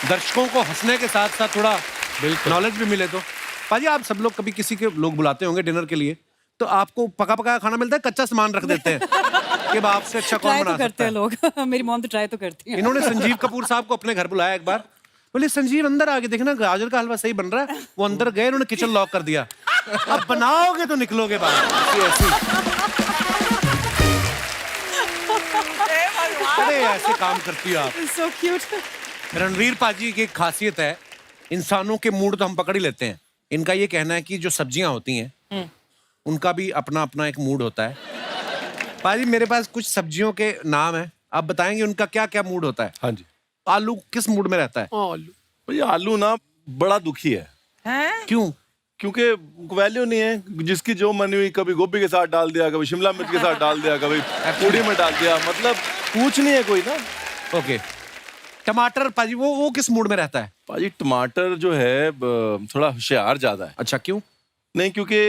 दर्शकों को हंसने के साथ साथ थोड़ा नॉलेज भी मिले। तो पाजी, आप सब लोग कभी किसी के लोग बुलाते होंगे डिनर के लिए, तो आपको पका पकाया खाना मिलता है, कच्चा सामान रख देते हैं कि अब आपसे अच्छा कौन ट्राई बना तो करते सकता हैं है? लोग मेरी मॉम तो ट्राई तो करती है। इन्होंने संजीव कपूर साहब को अपने घर बुलाया एक बार, बोले संजीव अंदर आके देखना गाजर का हलवा सही बन रहा है। वो अंदर गए, उन्होंने किचन लॉक कर दिया, अब बनाओगे तो निकलोगे बाहर। अरे ऐसे काम करती हो आप। So cute. रणवीर पाजी की एक खासियत है, इंसानों के मूड तो हम पकड़ ही लेते हैं। इनका ये कहना है कि जो सब्जियां होती हैं उनका भी अपना अपना एक मूड होता है। पाजी, मेरे पास कुछ सब्जियों के नाम है, आप बताएंगे उनका क्या क्या मूड होता है? हाँ जी। आलू किस मूड में रहता है? भैया आलू ना बड़ा दुखी है। हैं? क्यों? क्योंकि वैल्यू नहीं है, जिसकी जो मनी हुई, कभी गोभी के साथ डाल दिया, कभी शिमला मिर्च के साथ डाल दिया, कभी पूड़ी में डाल दिया, मतलब पूछ नहीं है कोई ना। ओके। टमाटर पाजी, वो किस मूड में रहता है? पाजी टमाटर जो है थोड़ा होशियार ज्यादा है। अच्छा, क्यों? नहीं, क्योंकि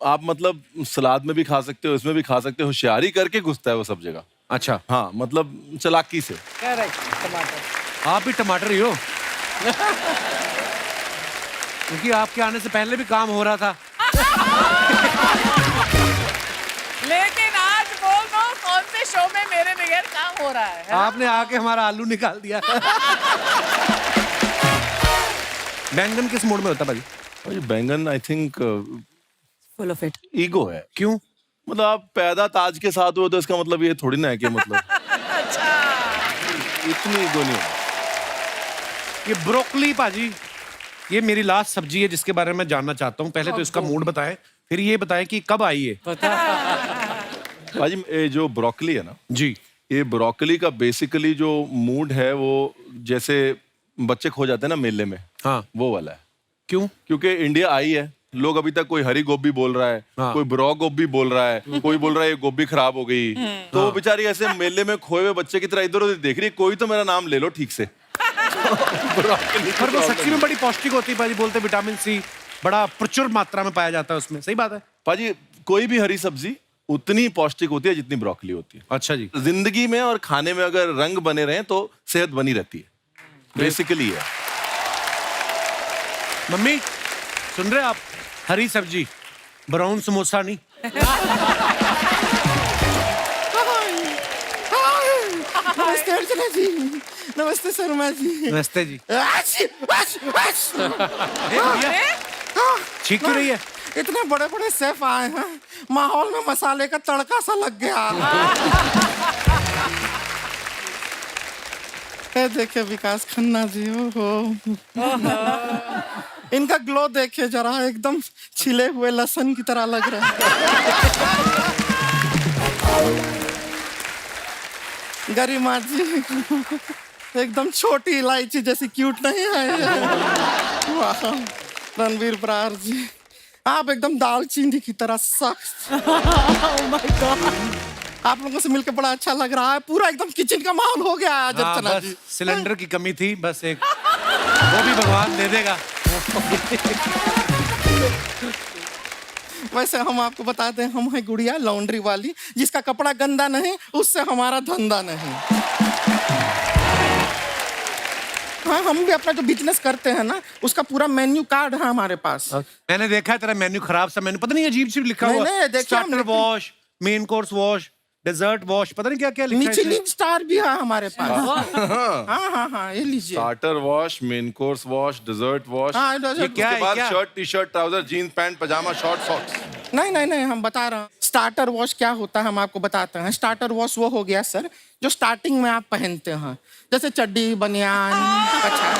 आप मतलब सलाद में भी खा सकते हो, इसमें भी खा सकते हो, होशियारी करके घुसता है वो सब जगह। अच्छा, हाँ, मतलब चालाकी से। Correct, टमाटर। आप भी टमाटर ही हो क्योंकि आपके आने से पहले भी काम हो रहा था। लेकिन आज बोल दो कौन से शो में मेरे बगैर काम हो रहा है? आपने आके हमारा आलू निकाल दिया। बैंगन किस मूड में होता है भाई? भाई बैंगन I think full of it. Ego है। क्यों? मतलब आप पैदा ताज के साथ हो तो इसका मतलब ये थोड़ी ना है कि मतलब इतनी ईगो नहीं है। ये ब्रोकली पाजी, ये मेरी लास्ट सब्जी है जिसके बारे में मैं जानना चाहता हूँ। पहले तो इसका मूड बताएं, फिर ये बताएं कि कब आई है। भाजी, ये जो ब्रोकली है ना जी, ये ब्रोकली का बेसिकली जो मूड है वो जैसे बच्चे खो जाते हैं ना मेले में, हाँ। वो वाला है। क्यों? क्योंकि इंडिया आई है, लोग अभी तक कोई हरी गोभी बोल रहा है, हाँ। कोई ब्रो गोभी बोल रहा है, कोई बोल रहा है ये गोभी खराब हो गई, तो वो बेचारी ऐसे मेले में खोए हुए बच्चे की तरह इधर उधर देख रही है, कोई तो मेरा नाम ले लो ठीक से। ब्रोकली पर वो सच्ची में बड़ी पौष्टिक होती है पाजी, बोलते विटामिन सी बड़ा प्रचुर मात्रा में पाया जाता है उसमें, सही बात है? पाजी, कोई भी हरी सब्जी उतनी पौष्टिक होती है जितनी ब्रोकली होती है। अच्छा जी। जिंदगी में और खाने में अगर रंग बने रहे तो सेहत बनी रहती है, बेसिकली है। मम्मी सुन रहे आप? हरी सब्जी, ब्राउन समोसा नहीं। नमस्ते अर्चना जी, नमस्ते शर्मा जी। नमस्ते जी। ठीक क्यों रही है? इतने बड़े बड़े शेफ आए हैं, माहौल में मसाले का तड़का सा लग गया। ये देखिए विकास खन्ना जी, ओहो, इनका ग्लो देखिए जरा, एकदम छिले हुए लहसुन की तरह लग रहा है। गरिमा जी एकदम छोटी इलायची जैसी क्यूट नहीं है? वाह। रणवीर बरार जी, आप एकदम दालचीनी की तरह सख्त। Oh my God. आप लोगों से मिलकर बड़ा अच्छा लग रहा है, पूरा एकदम किचन का माहौल हो गया आज हाँ, अर्चना बस जी। सिलेंडर की कमी थी, बस एक, वो भी भगवान दे देगा। वैसे हम आपको बताते हैं, हम है गुड़िया लॉन्ड्री वाली, जिसका कपड़ा गंदा नहीं उससे हमारा धंधा नहीं। हाँ, हम भी अपना जो बिजनेस करते हैं ना उसका पूरा मेन्यू कार्ड है हमारे पास। मैंने देखा है तेरा मेन्यू, खराब सा मेन्यू, पता नहीं अजीब सी लिखा नहीं, हुआ, नहीं, देखिए स्टार्टर हमने- wash, main course wash, dessert wash, पता नहीं क्या क्या लिखा है इसमें। मिचलिन स्टार भी है हमारे पास। हाँ, ये लीजिए। Starter wash, main course wash, dessert wash, हाँ, ये dessert- क्या उसके है बाद क्या? Shirt, T shirt, trouser, jeans, pant, pyjama, short, socks. नहीं, हम बता रहे हैं। स्टार्टर वॉश क्या होता है हम आपको बताते हैं। स्टार्टर वॉश वो हो गया सर जो स्टार्टिंग में आप पहनते हैं, जैसे चड्डी, बनियान, अच्छा।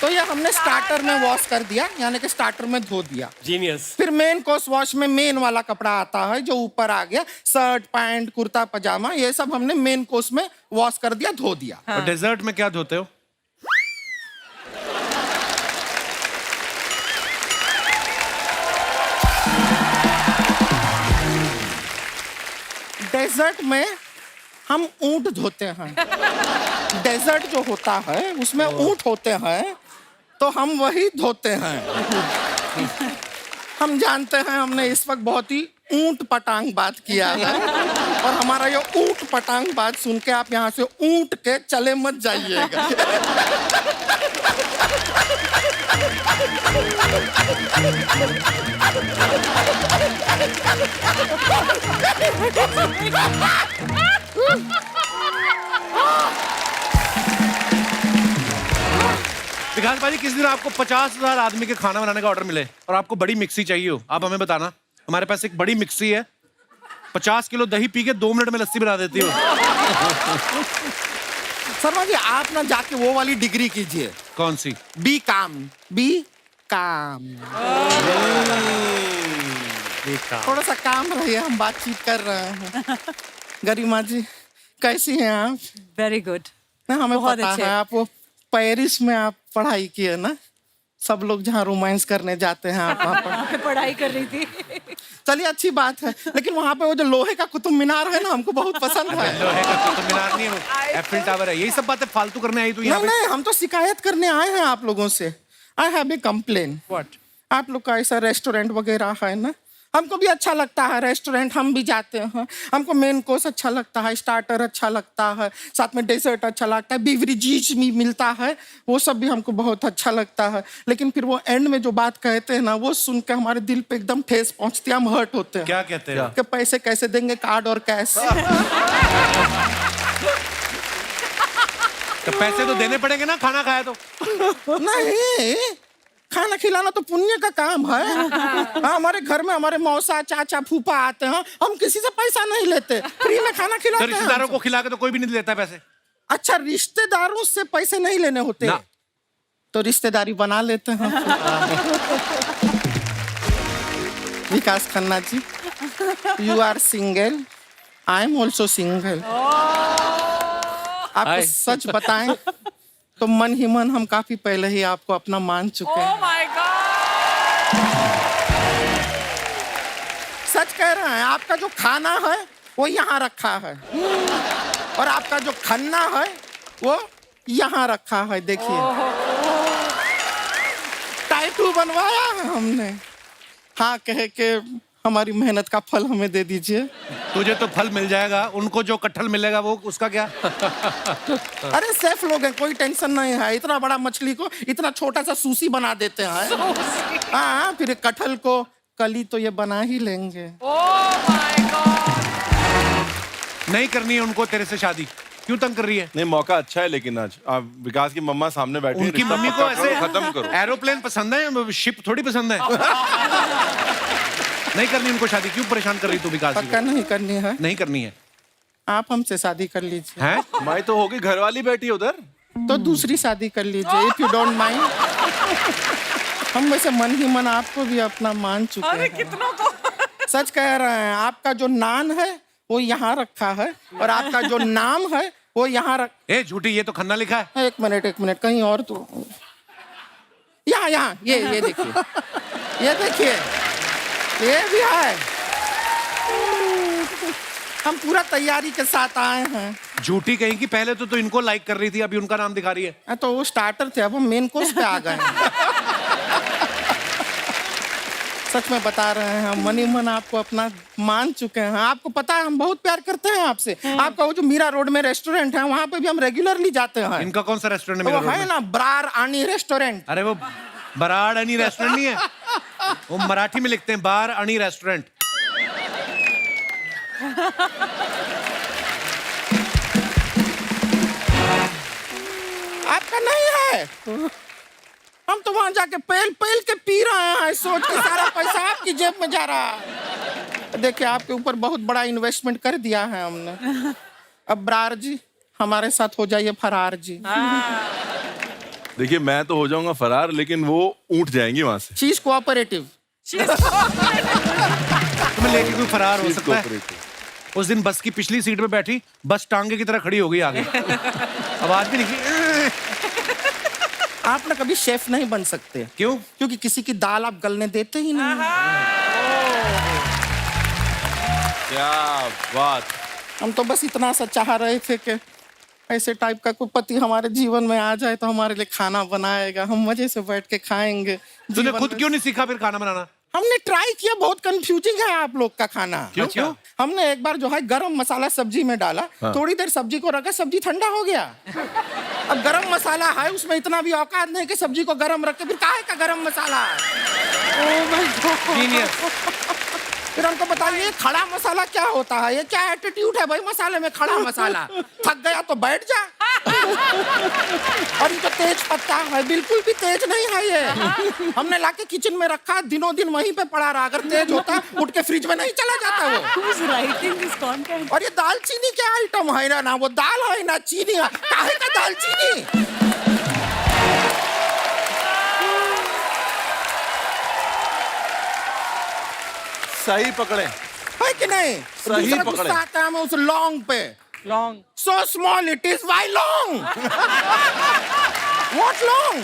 तो ये हमने स्टार्टर में वॉश कर दिया, यानी कि स्टार्टर में धो दिया। जीनियस। फिर मेन कोर्स वॉश में मेन वाला कपड़ा आता है जो ऊपर आ गया, शर्ट, पैंट, कुर्ता, पजामा, ये सब हमने मेन कोर्स में वॉश कर दिया, धो दिया। और डेजर्ट में क्या धोते हो? डेजर्ट में हम ऊंट धोते हैं। डेजर्ट जो होता है उसमें ऊंट होते हैं, तो हम वही धोते हैं। हम जानते हैं हमने इस वक्त बहुत ही ऊंट पटांग बात किया है, और हमारा ये ऊंट पटांग बात सुन के आप यहाँ से ऊंट के चले मत जाइएगा। विकास भाई, किस दिन आपको 50,000 आदमी के खाना बनाने का ऑर्डर मिले और आपको बड़ी मिक्सी चाहिए हो, आप हमें बताना। हमारे पास एक बड़ी मिक्सी है, 50 किलो दही पी के 2 मिनट में लस्सी बना देती हो। शर्मा जी, आप ना जाके वो वाली डिग्री कीजिए। कौन सी? बी काम। थोड़ा सा काम रहिए, हम बातचीत कर रहे हैं। गरिमा जी, कैसी हैं आप? Very good. ना हमें बहुत पता अच्छे। है आप वो पेरिस में आप पढ़ाई किए ना, सब लोग जहाँ रोमांस करने जाते हैं आप वहाँ पर। पढ़ाई कर रही थी। चलिए, अच्छी बात है, लेकिन वहाँ पे वो जो लोहे का कुतुब मीनार है ना, हमको बहुत पसंद है। लोहे का कुतुब मीनार नहीं है, वो एफिल टावर है। यही सब बातें फालतू करने आई तू यहाँ नहीं पे? नहीं, हम तो शिकायत करने आए हैं आप लोगों से। I have a complain. What? आप लोग का ऐसा रेस्टोरेंट वगैरह है ना, हमको भी अच्छा लगता है रेस्टोरेंट, हम भी जाते हैं। हमको मेन कोर्स अच्छा लगता है, स्टार्टर अच्छा लगता है, साथ में डेजर्ट अच्छा लगता है, बेवरेजेस भी मिलता है, वो सब भी हमको बहुत अच्छा लगता है। लेकिन फिर वो एंड में जो बात कहते हैं ना, वो सुन के हमारे दिल पे एकदम ठेस पहुंचती है, हम हर्ट होते हैं। क्या कहते हैं? कि पैसे कैसे देंगे, कार्ड और कैश? तो पैसे तो देने पड़ेंगे ना, खाना खाया तो। नहीं, खाना खिलाना तो पुण्य का काम है। हाँ, हमारे घर में हमारे मौसा, चाचा, फूफा आते हैं, हम किसी से पैसा नहीं लेते, फ्री में खाना तो खिलाते हैं। रिश्तेदारों को खिला के तो कोई भी नहीं देता पैसे। अच्छा, रिश्तेदारों से पैसे नहीं लेने होते ना। तो रिश्तेदारी बना लेते हैं। Vikas Khanna ji, you are single, I am also single. आपको Hi. सच बताएं तो मन ही मन हम काफी पहले ही आपको अपना मान चुके हैं। Oh my God! सच कह रहे हैं, आपका जो खाना है वो यहाँ रखा है, और आपका जो खन्ना है वो यहाँ रखा है। देखिए, टैटू बनवाया है हमने। हाँ कह के हमारी मेहनत का फल हमें दे दीजिए। तुझे तो फल मिल जाएगा, उनको जो कटहल मिलेगा वो उसका क्या? अरे सेफ लोग हैं, कोई टेंशन नहीं है। इतना बड़ा मछली को इतना छोटा सा सूसी बना देते हैं। हाँ, फिर कटहल को कली तो ये बना ही लेंगे। Oh my God! नहीं करनी है उनको तेरे से शादी, क्यों तंग कर रही है? नहीं, मौका अच्छा है, लेकिन आज आप विकास की मम्मा सामने बैठी है, उनकी रिश्ता मम्मी को पक्का करो, ऐसे खत्म करो। एरोप्लेन पसंद है, शिप थोड़ी पसंद है। नहीं करनी उनको शादी, क्यों परेशान कर रही तू विकास जी पक्का को? नहीं करनी है? नहीं करनी है। आप हमसे शादी कर लीजिए। हैं? माई तो होगी, घरवाली बैठी है उधर। तो दूसरी शादी कर लीजिए, इफ यू डोंट माइंड। हम वैसे मन ही मन आपको भी अपना मान चुके अरे हैं। कितनों को? सच कह रहे हैं, आपका जो नान है वो यहाँ रखा है, और आपका जो नाम है वो यहाँ रख। ए झूठी, ये तो खन्ना लिखा है। एक मिनट, कहीं और तो। यहाँ ये देखिए, ये भी है। हम पूरा तैयारी के साथ आए हैं। झूठी कहीं की, पहले तो इनको लाइक कर रही थी, अभी उनका नाम दिखा रही है। तो वो स्टार्टर थे, अब हम मेन कोर्स पे आ गए हैं। सच में बता रहे हैं, हम मन ही मन आपको अपना मान चुके हैं। आपको पता है हम बहुत प्यार करते हैं आपसे। आपका वो जो मीरा रोड में रेस्टोरेंट है, वहाँ पे भी हम रेगुलरली जाते हैं। इनका कौन सा रेस्टोरेंट है वो मेरे रोड है में? ना, ब्रार आनी रेस्टोरेंट। अरे वो बराड़ अनी रेस्टोरेंट नहीं है, वो मराठी में लिखते हैं बार अनी रेस्टोरेंट। आपका नहीं है। हम तो वहां जाके पेल पेल के पी रहे हैं, सोच के सारा पैसा आपकी जेब में जा रहा है। देखिए आपके ऊपर बहुत बड़ा इन्वेस्टमेंट कर दिया है हमने। अब ब्रार जी हमारे साथ हो जाइए फरार जी। देखिए मैं तो हो जाऊंगा फरार, लेकिन वो ऊँट जाएंगी वहां से। चीज कोऑपरेटिव। तुम्हें लेके कोई फरार हो She's सकता है। cooperative। उस दिन बस की पिछली सीट पे बैठी, बस टांगे की तरह खड़ी हो गई आगे। आवाज भी निकली। आप ना कभी शेफ नहीं बन सकते। क्यों? क्योंकि किसी की दाल आप गलने देते ही नहीं। क्या बात। हम तो बस इतना सा चाह रहे थे कि ऐसे टाइप का कोई पति हमारे जीवन में आ जाए तो हमारे लिए खाना बनाएगा, हम मजे से बैठ के खाएंगे। तूने जीवन खुद में- क्यों नहीं सीखा फिर खाना बनाना? हमने ट्राई किया, बहुत कंफ्यूजिंग है आप लोग का खाना। क्यों? हमने एक बार जो है गरम मसाला सब्जी में डाला, थोड़ी देर सब्जी को रखा, सब्जी ठंडा हो गया। अब गरम मसाला है, उसमें इतना भी औकात नहीं कि सब्जी को गरम रख के फिर काहे का गरम मसाला है। Genius। फिर हमको बताइए खड़ा मसाला क्या होता है, ये क्या एटीट्यूड है भाई मसाले में खड़ा मसाला। थक गया तो बैठ जा। और इनको तेज पत्ता है, बिल्कुल भी तेज नहीं है ये। हमने लाके किचन में रखा, दिनों दिन वहीं पे पड़ा रहा। अगर तेज होता उठ के फ्रिज में नहीं चला जाता वो। Who's writing this content? और ये दालचीनी क्या आइटम है ना वो दाल है ना चीनी है, काहे का दालचीनी। सही पकड़े। है कि नहीं? सही दूसरा पकड़े। गुस्सा आता है हमें उस लॉन्ग पे। Long. So small it is, why long? What long?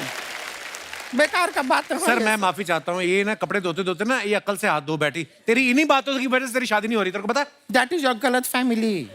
बेकार का बात है। सर मैं माफी चाहता हूँ, ये ना कपड़े धोते धोते ना ये अकल से हाथ धो बैठी। तेरी इन्हीं बातों की वजह से तेरी शादी नहीं हो रही, तेरे को पता? That is your गलत फैमिली।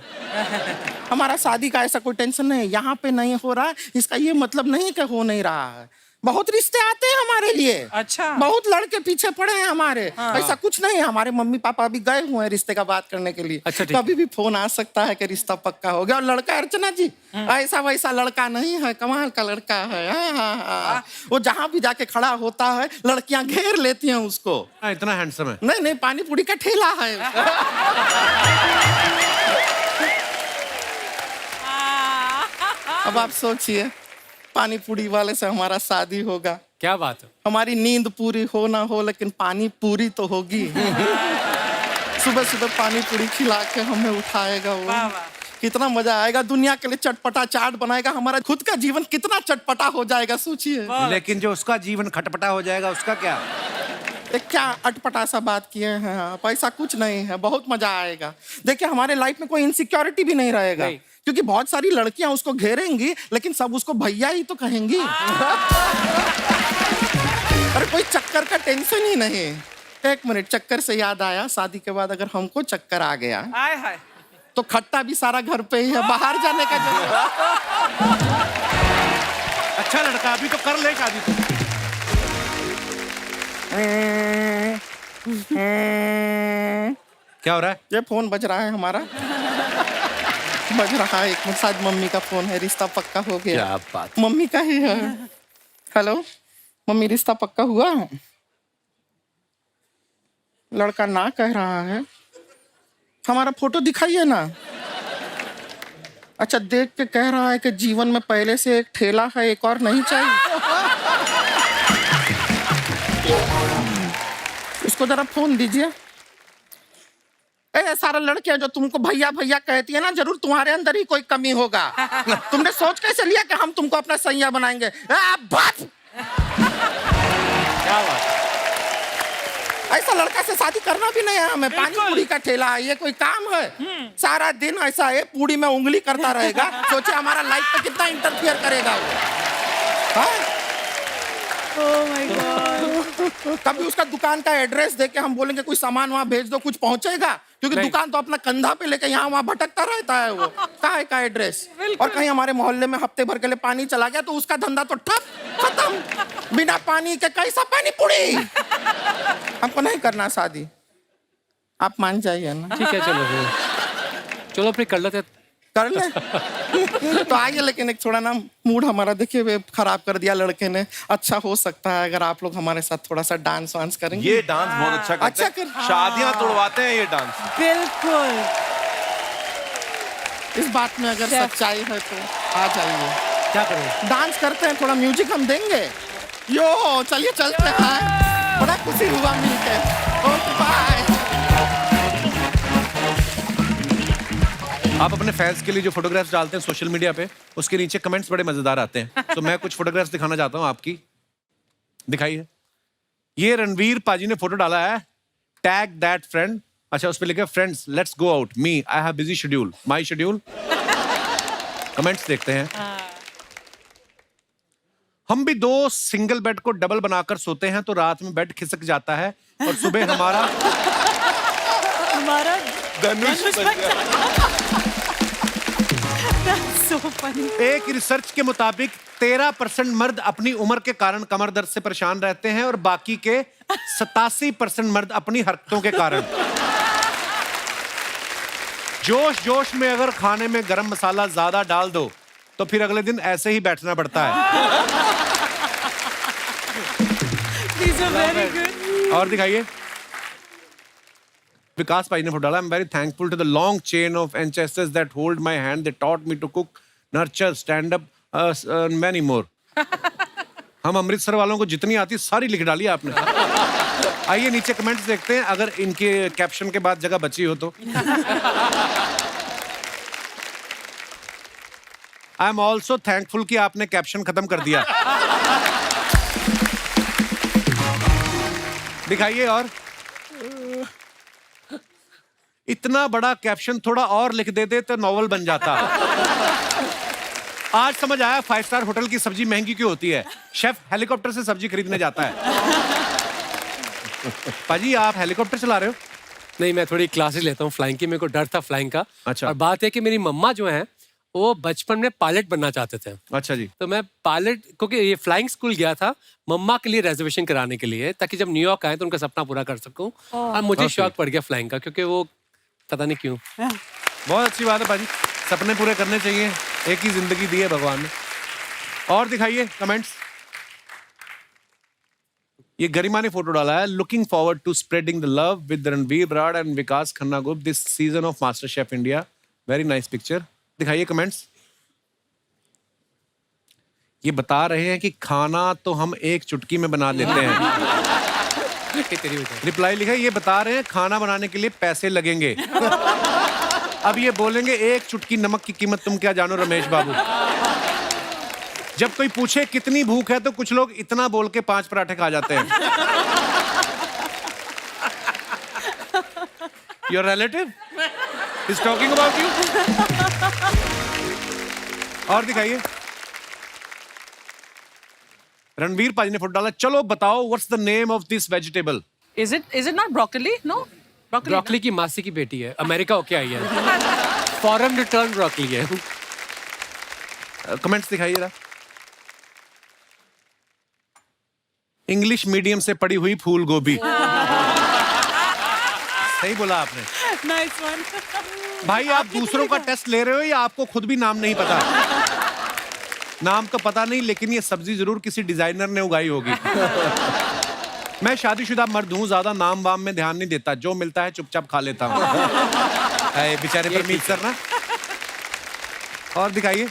हमारा शादी का ऐसा कोई टेंशन नहीं है, यहाँ पे नहीं हो रहा, इसका ये मतलब नहीं कि हो नहीं रहा है। बहुत रिश्ते आते हैं हमारे लिए। अच्छा। बहुत लड़के पीछे पड़े हैं हमारे। ऐसा कुछ नहीं है, हमारे मम्मी पापा अभी गए हुए हैं रिश्ते का बात करने के लिए। अच्छा, ठीक है। कभी भी फोन आ सकता है कि रिश्ता पक्का हो गया। और लड़का अर्चना जी ऐसा वैसा लड़का नहीं है, कमाल का लड़का है। हाँ। वो जहाँ भी जाके खड़ा होता है लड़कियां घेर लेती हैं उसको। हाँ, इतना हैंडसम है। नहीं नहीं, पानी पूरी का ठेला है। अब आप सोचिए पानी पूरी वाले से हमारा शादी होगा, क्या बात है। हमारी नींद पूरी हो ना हो लेकिन पानी पूरी तो होगी। सुबह सुबह पानी पूरी खिला के हमें उठाएगा वो। वाह, वाह। कितना मजा आएगा, दुनिया के लिए चटपटा चाट बनाएगा। हमारा खुद का जीवन कितना चटपटा हो जाएगा सोचिए। लेकिन जो उसका जीवन खटपटा हो जाएगा उसका क्या? एक क्या अटपटा सा बात किए हैं आप, ऐसा कुछ नहीं है, बहुत मजा आएगा। देखिए हमारे लाइफ में कोई इनसिक्योरिटी भी नहीं रहेगा नहीं। क्योंकि बहुत सारी लड़कियां उसको घेरेंगी लेकिन सब उसको भैया ही तो कहेंगी। अरे कोई चक्कर का टेंशन ही नहीं। एक मिनट, चक्कर से याद आया, शादी के बाद अगर हमको चक्कर आ गया हाय हाय। तो खट्टा भी सारा घर पे ही है, बाहर जाने का जरूरत। अच्छा लड़का, अभी तो कर ले शादी तू। क्या हो रहा है? ये फोन बज रहा है हमारा। बज रहा है, एक मिनट, शायद मम्मी का फोन है। रिश्ता पक्का हो गया। क्या बात। मम्मी का ही है। हेलो मम्मी, रिश्ता पक्का हुआ? लड़का ना कह रहा है, हमारा फोटो दिखाइए ना। अच्छा, देख के कह रहा है कि जीवन में पहले से एक ठेला है, एक और नहीं चाहिए। इसको जरा फोन दीजिए। ए सारा लड़कियां जो तुमको भैया भैया कहती है ना, जरूर तुम्हारे अंदर ही कोई कमी होगा। तुमने सोच कैसे लिया कि हम तुमको अपना सैया बनाएंगे? बात। क्या बात? ऐसा लड़का से शादी करना भी नहीं है हमें। पानी पूरी का ठेला है, ये कोई काम है? सारा दिन ऐसा है पूरी में उंगली करता रहेगा। सोचे हमारा लाइफ पे कितना इंटरफियर करेगा वो। हाँ? Oh my God. कभी उसका दुकान का एड्रेस देके हम बोलेंगे कोई सामान वहां भेज दो, कुछ पहुंचेगा? क्योंकि नहीं। दुकान तो अपना कंधा पे लेके यहाँ वहां भटकता रहता है वो। कहाँ है का एड्रेस? और कहीं हमारे मोहल्ले में हफ्ते भर के लिए पानी चला गया तो उसका धंधा तो ठप, खत्म। बिना पानी के कैसा पानी पूरी? हमको नहीं करना शादी, आप मान जाइए ना। ठीक है, चलो फिर चलो फिर कर लेते। कर ले। तो आइए, लेकिन एक थोड़ा ना मूड हमारा देखिए वे खराब कर दिया लड़के ने। अच्छा हो सकता है अगर आप लोग हमारे साथ थोड़ा सा डांस वांस करेंगे। ये डांस बहुत अच्छा करते अच्छा हैं। शादियां तोड़वाते हैं ये डांस। बिल्कुल। इस बात में अगर सच्चाई है तो आ जाइए। क्या करें? डांस करते हैं, थोड़ा म्यूजिक हम देंगे। यो चलिए चलते हैं, बड़ा खुशी हुआ मिलके। Okay bye. आप अपने फैंस के लिए जो फोटोग्राफ्स डालते हैं सोशल मीडिया पे, उसके नीचे कमेंट्स बड़े मजेदार आते हैं। तो मैं कुछ फोटोग्राफ्स दिखाना चाहता हूँ आपकी। दिखाइए। ये रणवीर पाजी ने फोटो डाला है, टैग दैट फ्रेंड। अच्छा, उस पे लिखा friends let's go out, me I have busy schedule, my schedule. Comments देखते हैं। हम भी 2 सिंगल बेड को डबल बनाकर सोते हैं तो रात में बेड खिसक जाता है और सुबह हमारा धनुष बन गया। So funny. एक रिसर्च के मुताबिक 13% मर्द अपनी उम्र के कारण कमर दर्द से परेशान रहते हैं और बाकी के 87% मर्द अपनी हरकतों के कारण। जोश जोश में अगर खाने में गरम मसाला ज्यादा डाल दो तो फिर अगले दिन ऐसे ही बैठना पड़ता है। These are very good. और दिखाइए। विकास भाई ने फोटो डाला, I am very thankful to the long chain of ancestors that hold my hand, they taught me to cook, nurture, stand up, many more. हम अमृतसर वालों को जितनी आती सारी लिख डाली आपने। आइए नीचे कमेंट्स देखते हैं, अगर इनके कैप्शन के बाद जगह बची हो तो। आई एम ऑल्सो थैंकफुल कि आपने कैप्शन खत्म कर दिया। दिखाइए। और इतना बड़ा कैप्शन थोड़ा और लिख देते तो नॉवल बन जाता। आज समझ आया 5 स्टार होटल की सब्जी महंगी क्यों होती है। शेफ हेलीकॉप्टर से सब्जी खरीदने जाता है। पाजी आप हेलीकॉप्टर चला रहे हो? नहीं, मैं थोड़ी क्लासेस लेता हूँ फ्लाइंग की, मेरे को डर था फ्लाइंग का। अच्छा। और बात है कि मेरी मम्मा जो है वो बचपन में पायलट बनना चाहते थे। अच्छा जी। तो मैं पायलट, क्योंकि ये फ्लाइंग स्कूल गया था मम्मा के लिए रिजर्वेशन कराने के लिए, ताकि जब न्यूयॉर्क आए तो उनका सपना पूरा कर सकूं। और मुझे शौक पड़ गया फ्लाइंग का, क्योंकि वो पता नहीं क्यों। बहुत अच्छी बात है पाजी, सपने पूरे करने चाहिए, एक ही जिंदगी दी है भगवान ने। और दिखाइए कमेंट्स। ये गरिमा ने फोटो डाला है, looking forward to spreading the love with Ranveer Brar and Vikas Khanna group this season of MasterChef India, very nice picture. दिखाइए कमेंट्स। ये बता रहे हैं कि खाना तो हम एक चुटकी में बना लेते हैं। रिप्लाई लिखा है, ये बता रहे हैं खाना बनाने के लिए पैसे लगेंगे। अब ये बोलेंगे एक चुटकी नमक की कीमत तुम क्या जानो रमेश बाबू। जब कोई पूछे कितनी भूख है तो कुछ लोग इतना बोल के 5 पराठे खा जाते हैं। Your relative is talking about you. और दिखाइए। रणवीर पाजी ने फोटो डाला, चलो बताओ what's the name of this vegetable. Is it not broccoli? No? Broccoli. Broccoli की मासी की बेटी है, अमेरिका होके आई है। फॉरेन रिटर्न ब्रोकली है। कमेंट्स दिखाइए जरा। इंग्लिश मीडियम से पढ़ी हुई फूल गोभी। सही बोला आपने। Nice one. भाई आप दूसरों का टेस्ट ले रहे हो या आपको खुद भी नाम नहीं पता? नाम तो पता नहीं, लेकिन ये सब्जी जरूर किसी डिजाइनर ने उगाई होगी। मैं शादीशुदा मर्द हूँ, ज्यादा नाम वाम में ध्यान नहीं देता, जो मिलता है चुपचाप खा लेता हूँ। बेचारे पर उम्मीद करना। और दिखाइए।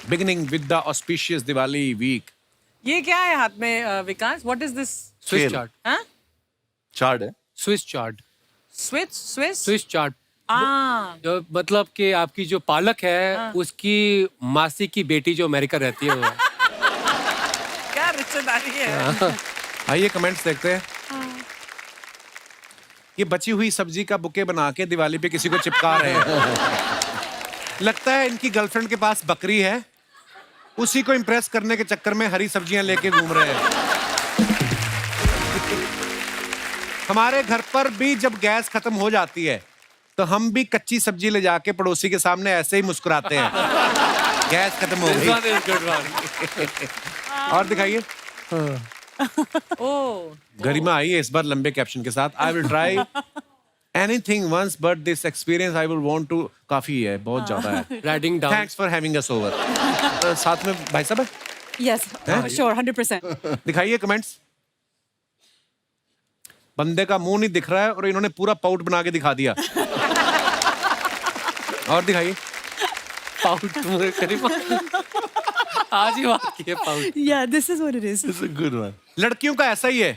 Beginning with the auspicious Diwali week. ये क्या है हाथ में Vikas? What is this? Swiss खेल। चार्ट। हाँ? चार्ट है। Swiss chard. Swiss? Swiss chard. हाँ. जो मतलब कि आपकी जो पालक है उसकी मासी की बेटी जो अमेरिका रहती है वो है। क्या रिश्तेदारी है? आइए कमेंट्स देखते हैं। ये बची हुई सब्जी का बुके बना के दिवाली पे किसी को चिपका रहे हैं। लगता है इनकी गर्लफ्रेंड के पास बकरी है, उसी को इम्प्रेस करने के चक्कर में हरी सब्जियां लेके घूम रहे हैं। हमारे घर पर भी जब गैस खत्म हो जाती है तो हम भी कच्ची सब्जी ले जाके पड़ोसी के सामने ऐसे ही मुस्कुराते हैं, गैस खत्म हो गई। और दिखाइए। Oh. गरिमा आई है इस बार लंबे कैप्शन के साथ। I will try anything once but this experience I will want to. काफी है, बहुत ज्यादा है। Writing down. Thanks for having us over. साथ में भाई साहब Yes, sure, 100%. दिखाइए कमेंट्स। बंदे का मुंह नहीं दिख रहा है और इन्होंने पूरा पाउट बना के दिखा दिया। और दिखाइए। पाउट करीब आज ही बात की है pout. Yeah, this is what it is. It's a good one. लड़कियों का ऐसा ही है,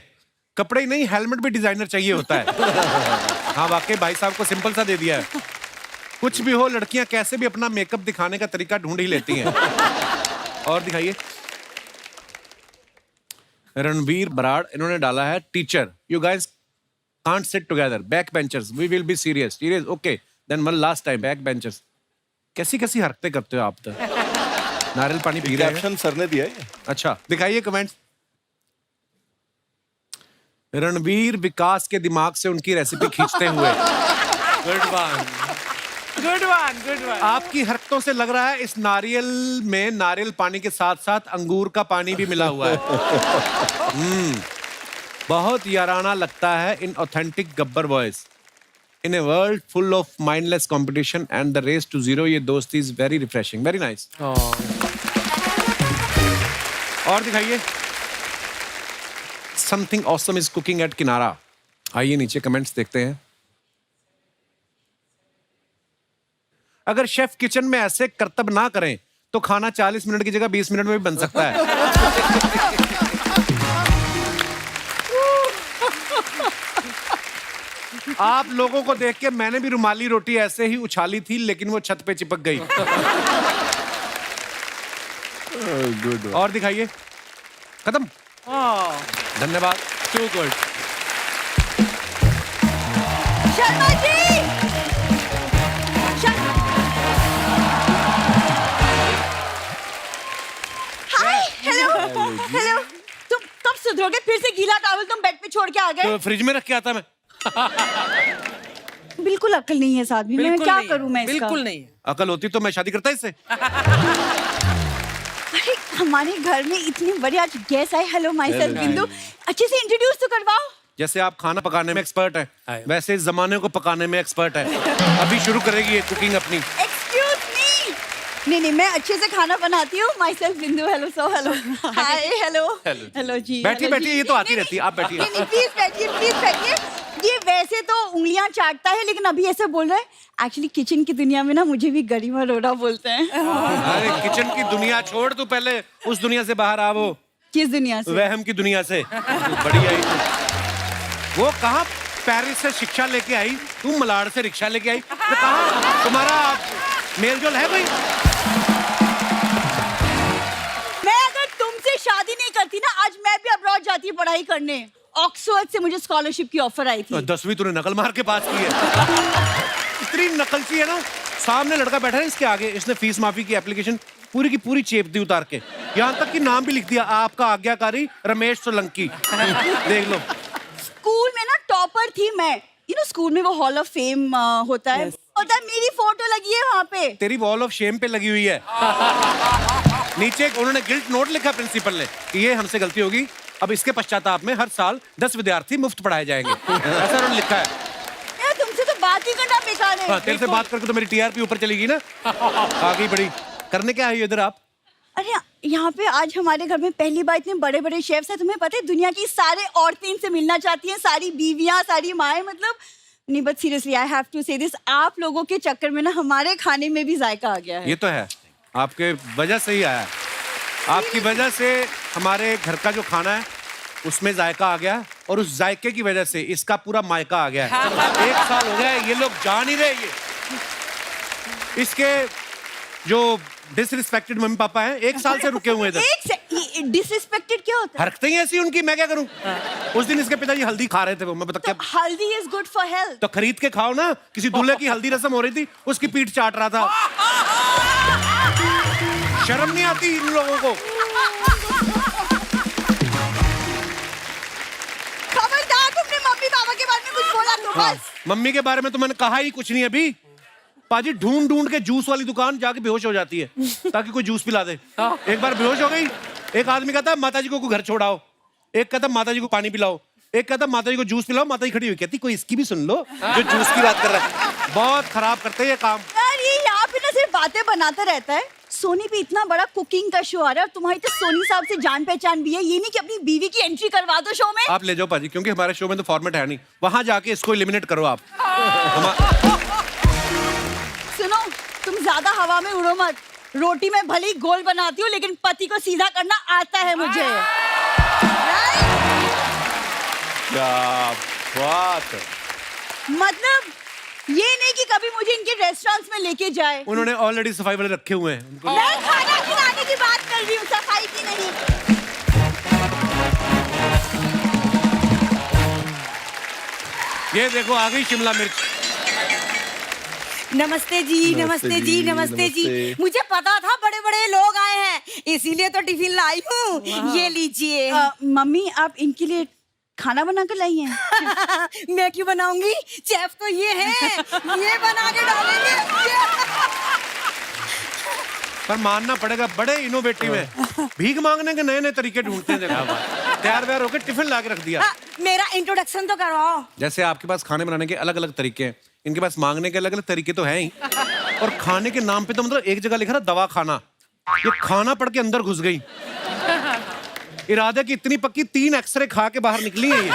कपड़े ही नहीं हेलमेट भी डिजाइनर चाहिए होता है। हाँ वाकई भाई साहब को सिंपल सा दे दिया है। कुछ भी हो, लड़कियां कैसे भी अपना मेकअप दिखाने का तरीका ढूंढ ही लेती हैं। और दिखाइए, रणवीर बराड़ इन्होंने डाला है teacher, you guys can't sit together, back benchers, we will be serious. Serious, okay then one last time, back benchers. कैसी कैसी हरकतें करते हो आप तो। नारियल पानी पी रहे हैं। कैप्शन सर ने दिया है। अच्छा दिखाइए कमेंट्स। रणवीर विकास के दिमाग से उनकी रेसिपी खींचते हुए। Good one. Good one, good one. आपकी हरकतों से लग रहा है इस नारियल में नारियल पानी के साथ साथ अंगूर का पानी भी मिला हुआ है। बहुत याराना लगता है इन authentic Gabbar boys. In a world full of mindless competition and the race to zero, ये दोस्ती is very refreshing, very nice. और दिखाइए, something awesome is cooking at Kinara. आइए नीचे कमेंट्स देखते हैं। अगर शेफ किचन में ऐसे करतब ना करें तो खाना 40 मिनट की जगह 20 मिनट में भी बन सकता है। आप लोगों को देख के मैंने भी रुमाली रोटी ऐसे ही उछाली थी, लेकिन वो छत पे चिपक गई। गुड। और दिखाइए, खत्म। धन्यवाद। Too good. Sharma ji, hi, hello hello. तुम कब सुधरोगे? फिर से गीला टॉवल तुम बेड पे छोड़ के आ गए। तो फ्रिज में रख के आता मैं। बिल्कुल अक्ल नहीं है इस आदमी में, मैं क्या करूं मैं इसका? बिल्कुल नहीं है। अकल होती तो मैं शादी करता इससे। अरे हमारे घर में इतनी बड़ी आज गेस्ट आए। हेलो माय सेल्फ बिंदु, अच्छे से इंट्रोड्यूस तो करवाओ। जैसे आप खाना पकाने में एक्सपर्ट है, हाय। वैसे इस जमाने को पकाने में एक्सपर्ट है। अभी शुरू करेगी ये कुकिंग अपनी। Excuse me. नहीं, मैं अच्छे से खाना बनाती हूँ। Myself Bindu. Hello so hello. Hi hello hello ji. बैठिए हेलो बैठिए, जी। ये तो आती नहीं, रहती है, आप बैठिए। नहीं, प्लीज बैठिए, प्लीज बैठिए। ये वैसे तो उंगलियां चाटता है, लेकिन अभी ऐसे बोल रहा है। एक्चुअली किचन की दुनिया में ना मुझे भी गरिमा रोड़ा बोलते हैं। अरे किचन की दुनिया छोड़, तू पहले उस दुनिया से बाहर आ। वो किस दुनिया से? वहम की दुनिया से। बढ़िया ही तू। वो कहाँ पेरिस से शिक्षा लेके आई, तू मलाड से रिक्शा लेके आई। तो कहाँ तुम्हारा मेलजोल है भाई? मैं अगर तुमसे शादी नहीं करती ना, आज मैं भी अब्रॉड जाती पढ़ाई करने। ऑक्सफोर्ड से मुझे स्कॉलरशिप की ऑफर आई थी। 10वीं तूने नकल मार के पास की है। इतनी नकलची है ना, सामने लड़का बैठा है इसके आगे, इसने फीस माफी की एप्लीकेशन पूरी की पूरी चेप दी उतार के, यहाँ तक कि नाम भी लिख दिया, आपका आज्ञाकारी रमेश सोलंकी। देख लो। स्कूल में ना टॉपर थी मैं। स्कूल में वो हॉल ऑफ फेम होता है। होता है, मेरी फोटो लगी है वहाँ पे। तेरी वॉल ऑफ शेम पे लगी हुई है। नीचे उन्होंने गिल्ट नोट लिखा प्रिंसिपल ने कि ये हमसे गलती होगी, अब इसके पश्चाताप में हर साल 10 विद्यार्थी मुफ्त पढ़ाए जाएंगे। ऐसा उन्होंने लिखा है। यार तुमसे तो बात ही करना बेकार है। हाँ, तेरे से बात करके तो मेरी टीआरपी ऊपर चलेगी ना। आगे बढ़ी। करने क्या है इधर आप? अरे यहाँ पे आज हमारे घर में पहली बार इतने बड़े बड़े शेफ्स हैं। तुम्हें पता है दुनिया की सारे औरतें इनसे मिलना चाहती हैं, सारी बीवियां, सारी माएं। मतलब नहीं, but seriously I have to say this, आप लोगों के चक्कर में ना हमारे खाने में भी जायका आ गया है। ये तो है, आपके वजह से ही आया है। आपकी वजह से हमारे घर का जो खाना है उसमें जायका आ गया, और उस जायके की वजह से इसका पूरा मायका आ गया है। 1 साल हो गया है, ये लोग जान ही रहे। ये इसके जो डिसरिस्पेक्टेड मम्मी पापा हैं, 1 साल से रुके हुए इधर। डिसरिस्पेक्टेड क्या होता है? हरकतें ही ऐसी उनकी, मैं क्या करूं? उस दिन इसके पिताजी हल्दी खा रहे थे, वो मैं बता क्या। हल्दी इज गुड फॉर हेल्थ। तो खरीद के खाओ ना। किसी दूल्हे की हल्दी रस्म हो रही थी, उसकी पीठ चाट रहा था। शर्म नहीं आती इन लोगों को? खबरदार, तुमने मम्मी पापा के बारे में कुछ बोला तो हाँ, बस। मम्मी के बारे में तो मैंने कहा ही कुछ नहीं अभी। पाजी ढूंढ ढूंढ के जूस वाली दुकान जाके बेहोश हो जाती है ताकि कोई जूस पिला दे। एक बार बेहोश हो गई, एक आदमी कहता माता जी को घर छोड़ाओ, एक कहता माता जी को पानी पिलाओ, एक कहता माता जी को जूस पिलाओ। माता जी खड़ी हुई कहती कोई इसकी भी सुन लो जो जूस की बात कर रहा है। बहुत खराब करते हैं ये काम। यार ये यहाँ पे ना सिर्फ बातें बनाता रहता है। सोनी पे इतना बड़ा कुकिंग का शो आ रहा है और तुम्हारी तो सोनी साहब से जान पहचान भी है। ये नहीं कि अपनी बीवी की एंट्री करवा दो शो में। आप ले जाओ पाजी, क्योंकि हमारे शो में तो फॉर्मेट है नहीं। वहां जाके इसको एलिमिनेट करो आप। सुनो, तुम ज्यादा हवा में उड़ो मत। रोटी में भले ही गोल बनाती हूँ लेकिन पति को सीधा करना आता है मुझे। क्या बात है। मतलब ये नहीं कि कभी मुझे इनके रेस्टोरेंट्स में लेके जाए। उन्होंने ऑलरेडी सफाई वाले रखे हुए हैं उनको। मैं खाना खिलाने की बात कर रही हूँ, सफाई की नहीं। ये देखो आ गई शिमला मिर्च। नमस्ते जी, नमस्ते जी, नमस्ते जी। मुझे पता था बड़े बड़े लोग आए हैं, इसीलिए तो टिफिन लाई हूँ। ये लीजिए। मम्मी आप इनके लिए खाना बना कर लाई हैं? मैं क्यों बनाऊंगी, शेफ तो ये है, ये बना के डालेंगे। पर मानना पड़ेगा बड़े इनोवेटिव है। भीख मांगने के नए नए तरीके ढूंढते हैं। देखा तैयार व्यार होकर टिफिन ला के रख दिया। मेरा इंट्रोडक्शन तो करवाओ। जैसे आपके पास खाने बनाने के अलग अलग तरीके हैं, इनके पास मांगने के अलग अलग तरीके तो हैं ही। और खाने के नाम पे तो मतलब एक जगह लिखा था दवा खाना, ये खाना पढ़ के अंदर घुस गई। इरादे की इतनी पक्की 3 एक्सरे खा के बाहर निकली है ये।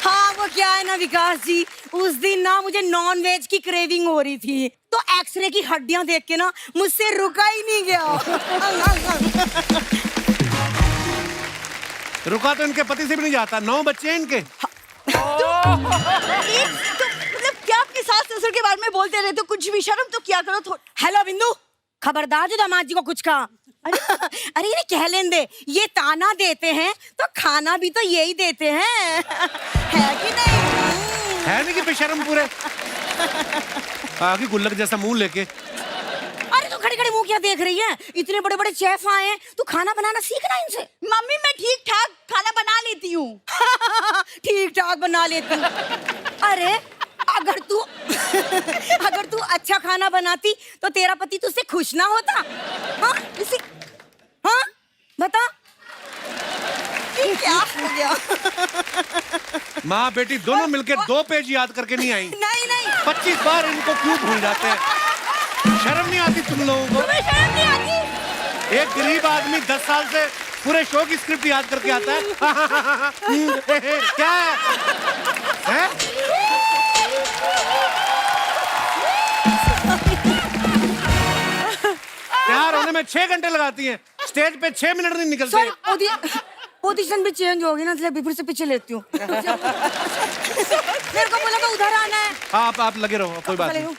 हाँ वो क्या है ना विकास जी, उस दिन ना मुझे नॉन वेज की क्रेविंग हो रही थी, तो एक्सरे की हड्डियां देख के ना मुझसे रुका ही नहीं गया। रुका तो इनके पति से भी नहीं जाता। 9 बच्चे हैं इनके। मतलब क्या आपके सास ससुर के बारे में बोलते रहते हो, कुछ भी शर्म तो क्या करो। हेलो बिंदु, खबरदार जो दामाद जी को कुछ कहा। अरे ये कह लेने दे, ये ताना देते हैं तो खाना भी तो यही देते हैं, है कि नहीं? है नहीं कि बेशर्म पूरे। आगे गुल्लक जैसा मुंह लेके। अरे तू खड़ी खड़ी मुंह क्या देख रही है? इतने बड़े बड़े शेफ आए हैं, तू खाना बनाना सीखना इनसे। मम्मी मैं ठीक ठाक खाना बना लेती हूँ। ठीक ठाक बना लेती हूँ। अरे अगर तू अच्छा खाना बनाती तो तेरा पति तुझसे खुश ना होता? हाँ बता। ये क्या हो गया? माँ बेटी दोनों मिलकर 2 पेज याद करके नहीं आई। नहीं 25 बार इनको क्यों भूल जाते हैं? शर्म नहीं आती तुम लोगों को? तुम्हें शर्म नहीं आती? एक गरीब आदमी 10 साल से पूरे शो की स्क्रिप्ट याद करके आता है। क्या है? तैयार होने में 6 घंटे लगाती हैं, स्टेज पे 6 मिनट नहीं निकलते। पोजीशन भी चेंज होगी ना, इसलिए फिर से पीछे लेती हूँ। मेरे को बोला था उधर आना है। आप लगे रहो, कोई बात नहीं।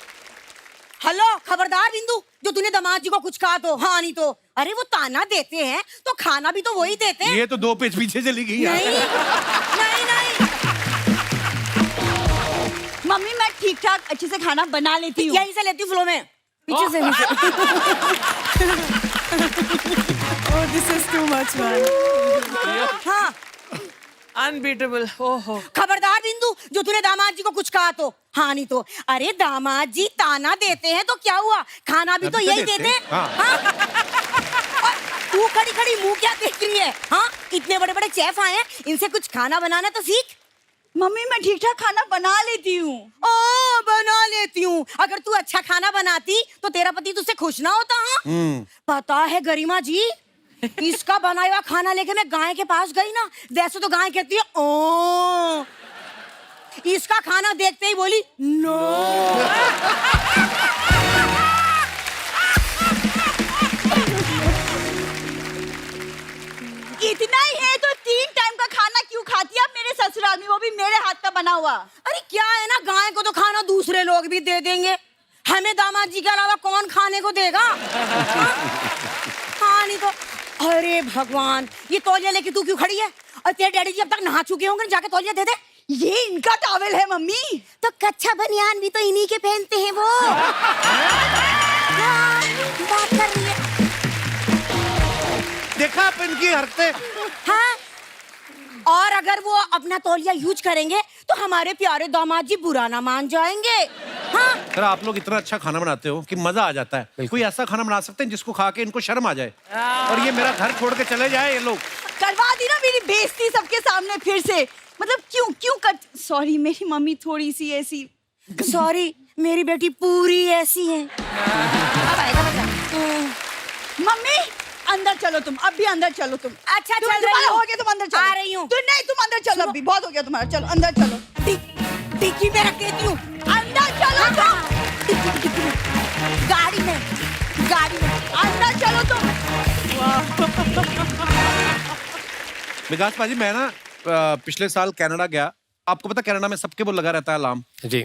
हेलो खबरदार बिंदु, जो तूने दामाद जी को कुछ कहा तो हाँ नहीं तो। अरे वो ताना देते हैं तो खाना भी तो वही देते हैं। ये तो 2 पेज पीछे चली गई। नहीं। मम्मी मैं ठीक ठाक अच्छे से खाना बना लेती हूँ। यहीं से लेती हूँ फ्लो में, पीछे से नीचे। Oh, this is too much, man. हाँ अनबीटेबल। ओहो खबरदार बिंदु, जो तूने दामाद जी को कुछ कहा तो हाँ नहीं तो। अरे दामाद जी ताना देते हैं तो क्या हुआ, खाना भी तो यही देते हैं। हाँ। और तू खड़ी खड़ी मुंह क्या देख रही है? हाँ इतने बड़े बड़े शेफ आए हैं, इनसे कुछ खाना बनाना तो सीख। मम्मी मैं ठीक ठाक खाना बना लेती हूँ। ओ बना लेती हूँ। अगर तू अच्छा खाना बनाती तो तेरा पति तुझसे खुश ना होता? हाँ पता है गरिमा जी, इसका बनाया हुआ खाना लेके मैं गाय के पास गई ना, वैसे तो गाय कहती है ओ, इसका खाना देखते ही बोली नो। इतना ही है तो 3 टाइम का खाना क्यों खाती है आप मेरे ससुराल में, वो भी मेरे हाथ का बना हुआ? अरे क्या है ना, गाय को तो खाना दूसरे लोग भी दे देंगे, हमें दामाद जी के अलावा कौन खाने को देगा? हाँ नहीं तो। अरे भगवान, ये तौलिया लेके तू क्यों खड़ी है? और तेरे डैडी जी अब तक नहा चुके होंगे, जाके तौलिया दे दे। ये इनका टॉवेल है मम्मी। तो कच्चा बनियान भी तो इन्हीं के पहनते हैं वो। हाँ, बात कर रही है। देखा आप इनकी हरकतें? हाँ और अगर वो अपना तौलिया यूज करेंगे तो हमारे प्यारे दामाद जी बुरा ना मान जाएंगे। हाँ सर आप लोग इतना अच्छा खाना बनाते हो कि मजा आ जाता है। कोई ऐसा खाना बना सकते हैं जिसको खा के इनको शर्म आ जाए और ये मेरा घर छोड़ के चले जाए ये लोग। करवा दी ना मेरी बेइज्जती सबके सामने फिर से। मतलब क्यों कर। सॉरी मेरी मम्मी थोड़ी सी ऐसी। सॉरी मेरी बेटी पूरी ऐसी है। अब आएगा बच्चा। मम्मी अंदर चलो तुम, अब भी अंदर चलो तुम। अच्छा तुम चल रही तुम्हारा हूँ। हो गया, तुम अंदर चलो। आ रही हूँ। नहीं तुम अंदर चलो, अभी बहुत हो गया तुम्हारा। चलो अंदर चलो। टिक्की में रख देती हूँ। अंदर अंदर चलो तुम। गाड़ी में अंदर चलो तुम। विकास पाजी, मैं ना पिछले साल कनाडा गया। आपको पता कनाडा में सबके वो लगा रहता है अलार्म। जी।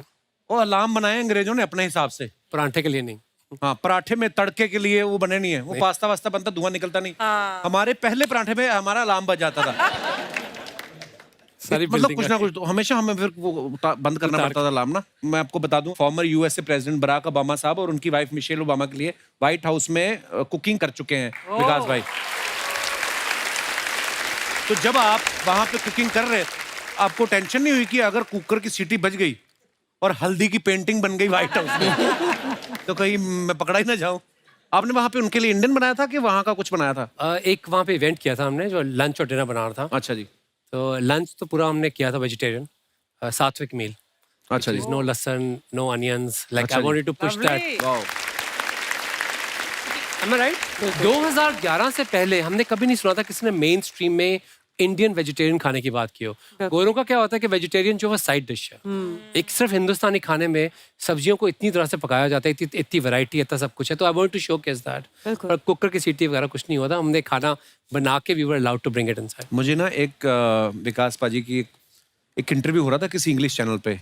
वो अलार्म बनाए अंग्रेजों ने अपने हिसाब से। परांठे के लिए नहीं। हाँ, पराठे में तड़के के लिए वो बने नहीं है। वो पास्ता वास्ता बनता, धुआं निकलता नहीं। हमारे पहले पराठे में हमारा अलार्म बज जाता था। सारी मतलब कुछ ना कुछ तो हमेशा हमें फिर वो बंद करना पड़ता था अलार्म ना। मैं आपको बता दूं, former USA president Barack Obama साहब और उनकी वाइफ मिशेल ओबामा के लिए व्हाइट हाउस में कुकिंग कर चुके हैं विकास भाई। तो जब आप वहां पे कुकिंग कर रहे, आपको टेंशन नहीं हुई कि अगर कुकर की सीटी बज गई और हल्दी की पेंटिंग बन गई व्हाइट हाउस में तो कहीं मैं पकड़ा ही ना जाऊं? आपने वहां पे उनके लिए इंडियन बनाया था कि वहां का कुछ बनाया था? एक वहाँ पे इवेंट किया था हमने, जो लंच और डिनर बनाना था। अच्छा जी। तो लंच तो पूरा हमने किया था वेजिटेरियन, सात्विक मील। अच्छा जी। No lahsun, no onions, like अच्छा आई जी। Wanted to push that. Lovely. Am I right? 2011 से पहले हमने कभी नहीं सुना था किसी ने मेन स्ट्रीम में इंडियन वेजिटेरियन खाने की बात की हो। गोरों का क्या होता है कि वेजिटेरियन जो है साइड डिश है। एक सिर्फ हिंदुस्तानी खाने में सब्जियों को इतनी तरह से पकाया जाता है, इतनी वैरायटी, इतना सब कुछ है। तो I want to showcase that. और कुकर की सीटी वगैरह कुछ नहीं होता, हमने खाना बना के we were allowed to bring it inside. मुझे ना एक विकास पाजी की एक इंटरव्यू हो रहा था किसी इंग्लिश चैनल पे,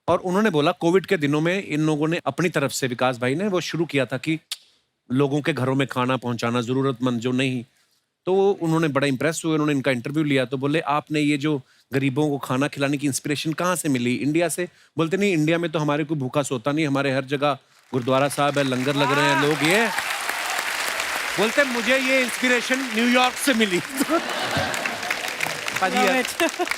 और उन्होंने बोला कोविड के दिनों में इन लोगों ने अपनी तरफ से, विकास भाई ने वो शुरू किया था कि लोगों के घरों में खाना पहुंचाना, जरूरतमंद जो नहीं। तो उन्होंने बड़ा इंप्रेस हुए, उन्होंने इनका इंटरव्यू लिया तो बोले आपने ये जो गरीबों को खाना खिलाने की इंस्पिरेशन कहाँ से मिली? इंडिया से? बोलते नहीं, इंडिया में तो हमारे कोई भूखा सोता नहीं, हमारे हर जगह गुरुद्वारा साहब है, लंगर लग रहे हैं, लोग ये बोलते मुझे ये इंस्पिरेशन न्यूयॉर्क से मिली।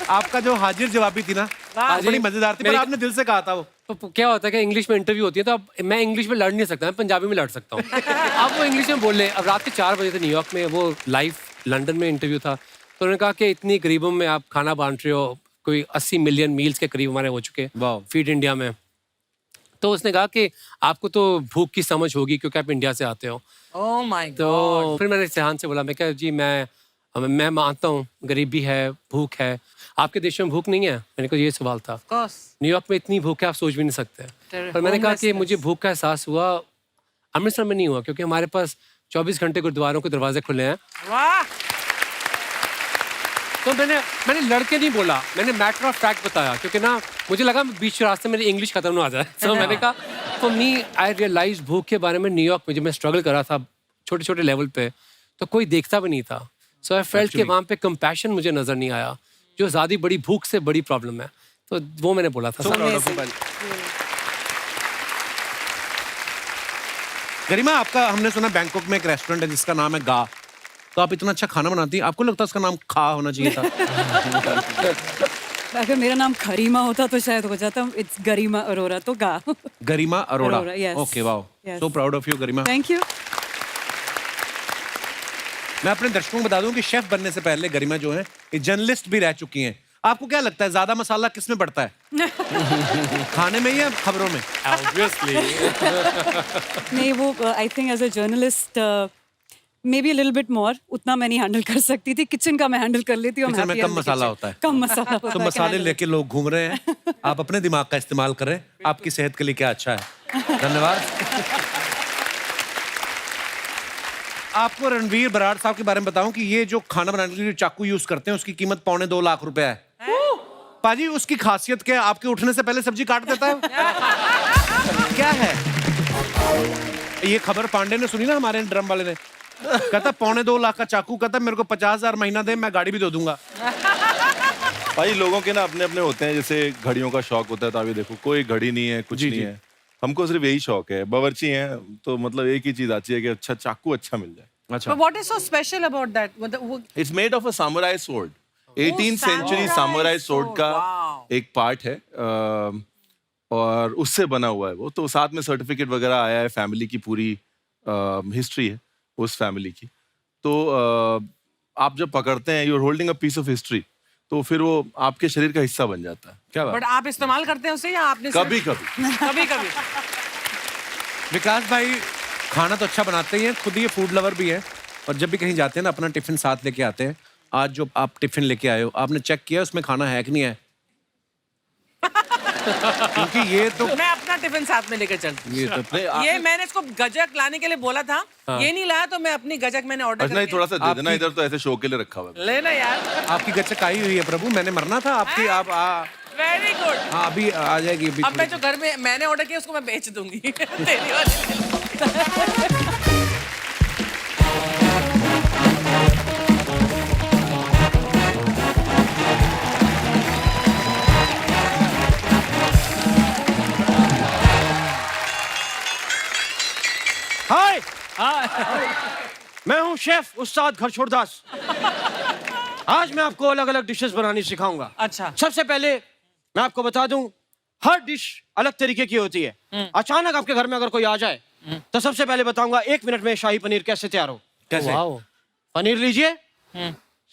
आपका जो हाजिर जवाबी थी ना, बड़ी मजेदार थी, पर आपने दिल से कहा था वो। तो क्या होता है कि इंग्लिश में इंटरव्यू होती है तो अब मैं इंग्लिश में लड़ नहीं सकता, मैं पंजाबी में लड़ सकता हूँ। अब वो इंग्लिश में बोल ले। अब रात के 4 बजे थे न्यूयॉर्क में, वो लाइव लंदन में इंटरव्यू था। तो उन्होंने कहा कि इतनी गरीबों में आप खाना बांट रहे हो, कोई 80 मिलियन मील्स के करीब हमारे हो चुके फीड इंडिया में। तो उसने कहा कि आपको तो भूख की समझ होगी क्योंकि आप इंडिया से आते हो। Oh my God. तो फिर मैंने सेहान से बोला, मैं कहा जी मैं मानता हूँ गरीबी है, भूख है, आपके देश में भूख नहीं है? मैंने कहा ये सवाल था। Of course. न्यूयॉर्क में इतनी भूख है आप सोच भी नहीं सकते। Terrible. पर मैंने कहा कि Homelessness. मुझे भूख का एहसास हुआ अमृतसर में नहीं हुआ, क्योंकि हमारे पास 24 घंटे गुरुद्वारों के दरवाजे खुले हैं। वाह. तो मैंने लड़के नहीं बोला, मैंने मैटर ऑफ फैक्ट बताया, क्योंकि ना मुझे लगा बीच रास्ते में इंग्लिश खत्म ना आ जाए। तो मैंने कहा फॉर मी आई रियलाइज भूख के बारे में न्यूयॉर्क में जब मैं स्ट्रगल कर रहा था छोटे छोटे लेवल पे, तो कोई देखता भी नहीं था। सो आई फेल्ट कि वहाँ पे कंपैशन मुझे नजर नहीं आया, जो ज़्यादा बड़ी भूख से बड़ी प्रॉब्लम है। तो वो मैंने बोला था। गरिमा, आपका हमने सुना बैंकॉक में एक रेस्टोरेंट है जिसका नाम है गा। तो आप इतना अच्छा खाना बनाती हैं, आपको लगता है उसका नाम खा होना चाहिए था? अगर मेरा नाम खरीमा होता तो शायद हो जाता। इट्स गरिमा अरोरा, तो गा। Garima Arora. Arora, yes. Okay, wow, Yes. So proud of you Garima. Thank you. मैं अपने दर्शकों को बता दूं कि शेफ बनने से पहले गरिमा जो है ये जर्नलिस्ट भी रह चुकी हैं। आपको क्या लगता है ज्यादा मसाला किस में पड़ता है, खाने में या खबरों में? Obviously. नहीं, वो I think as a journalist maybe little bit more, उतना मैं नहीं हैंडल कर सकती थी। किचन का मैं हैंडल कर लेती हूँ। किचन में कम मसाला होता है। कम मसाला होता तो है, मसाले लेके लोग घूम रहे हैं, आप अपने दिमाग का इस्तेमाल करें, आपकी सेहत के लिए क्या अच्छा है। धन्यवाद। आपको रणवीर बराड़ साहब के बारे में बताऊं कि ये जो खाना बनाने के लिए चाकू यूज करते हैं उसकी कीमत 2.25 लाख रुपए है। पाजी, उसकी खासियत क्या है? आपके उठने से पहले सब्जी काट देता है। क्या है ये? खबर पांडे ने सुनी ना, हमारे ड्रम वाले ने, कहता 2.25 लाख का चाकू, कहता मेरे को 50,000 महीना दे, मैं गाड़ी भी दे दूंगा। भाई लोगों के ना अपने अपने होते हैं, जैसे घड़ियों का शौक होता है, तो अभी देखो कोई घड़ी नहीं है, कुछ नहीं है। हमको सिर्फ यही शौक है, बावर्ची हैं तो मतलब एक ही चीज आती है कि अच्छा चाकू अच्छा मिल जाए। अच्छा, But what is so special about that? It's made of a samurai sword. 18th century samurai sword का एक पार्ट है, और उससे बना हुआ है वो। तो साथ में सर्टिफिकेट वगैरह आया है, फैमिली की पूरी हिस्ट्री है उस फैमिली की। तो आप जब पकड़ते हैं, you are holding a piece of history, तो फिर वो आपके शरीर का हिस्सा बन जाता है। क्या बात? But आप इस्तेमाल करते हैं उसे या आपने कभी कभी कभी कभी? विकास भाई खाना तो अच्छा बनाते ही हैं, खुद ये फूड लवर भी है, और जब भी कहीं जाते हैं ना अपना टिफिन साथ लेके आते हैं। आज जो आप टिफिन लेके आए हो, आपने चेक किया उसमें खाना है कि नहीं है? क्योंकि ये तो मैं अपना टिफिन साथ में लेकर चलती हूँ। ये तो ये मैंने इसको गजक लाने के लिए बोला था, ये नहीं लाया तो मैं अपनी गजक मैंने ऑर्डर अच्छा नहीं, थोड़ा सा दे देना, इधर तो ऐसे शो के लिए रखा हुआ है। लेना यार। आपकी गच्चक आई हुई है प्रभु, मैंने मरना था आपकी। आप वेरी गुड। हाँ अभी आ जाएगी अभी। अब मैं जो घर में मैंने ऑर्डर किया उसको मैं बेच दूंगी। तेरी वाली। हाय, मैं हूँ शेफ उस्ताद घरछोड़दास। आज मैं आपको अलग अलग डिशेस बनानी सिखाऊंगा। अच्छा। सबसे पहले मैं आपको बता दूं, हर डिश अलग तरीके की होती है। अचानक आपके घर में अगर कोई आ जाए तो सबसे पहले बताऊंगा 1 मिनट में शाही पनीर कैसे तैयार हो। कैसे? वाओ। पनीर लीजिए,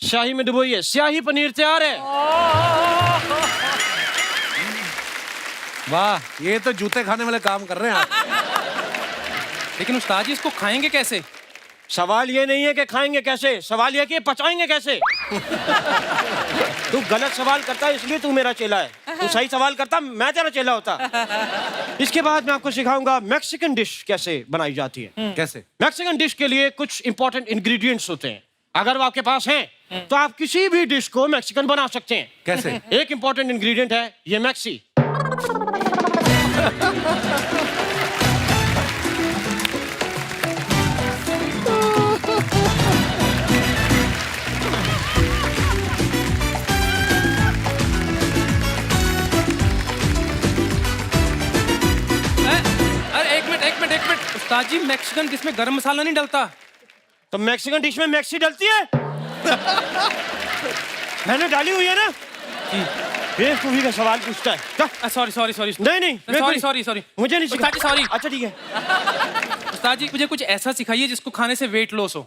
शाही में डुबोइए, स्याही पनीर तैयार है। वाह, ये तो जूते खाने वाले काम कर रहे हैं आप। लेकिन उस्ताद जी इसको खाएंगे कैसे? सवाल ये नहीं है कि खाएंगे कैसे, सवाल ये कि पचाएंगे कैसे। तू गलत सवाल करता है इसलिए तू मेरा चेला है। तू सही सवाल करता मैं तेरा चेला होता। इसके बाद मैं आपको सिखाऊंगा मैक्सिकन डिश कैसे बनाई जाती है। कैसे? मैक्सिकन डिश के लिए कुछ इंपॉर्टेंट इंग्रेडिएंट्स होते हैं, अगर वो आपके पास हैं तो आप किसी भी डिश को मैक्सिकन बना सकते हैं। कैसे? एक इंपॉर्टेंट इंग्रेडिएंट है ये मैक्सी। अरे एक मिनट उस्ताद जी, मैक्सिकन डिश में गरम मसाला नहीं डलता? तो मैक्सिकन डिश में मैक्सी डलती है? मैंने डाली हुई है ना। बेवकूफी का सवाल पूछता है। सॉरी नहीं सॉरी मुझे नहीं उस्ताद जी, सॉरी। अच्छा ठीक है। उस्ताद जी मुझे कुछ ऐसा सिखाइए जिसको खाने से वेट लॉस हो।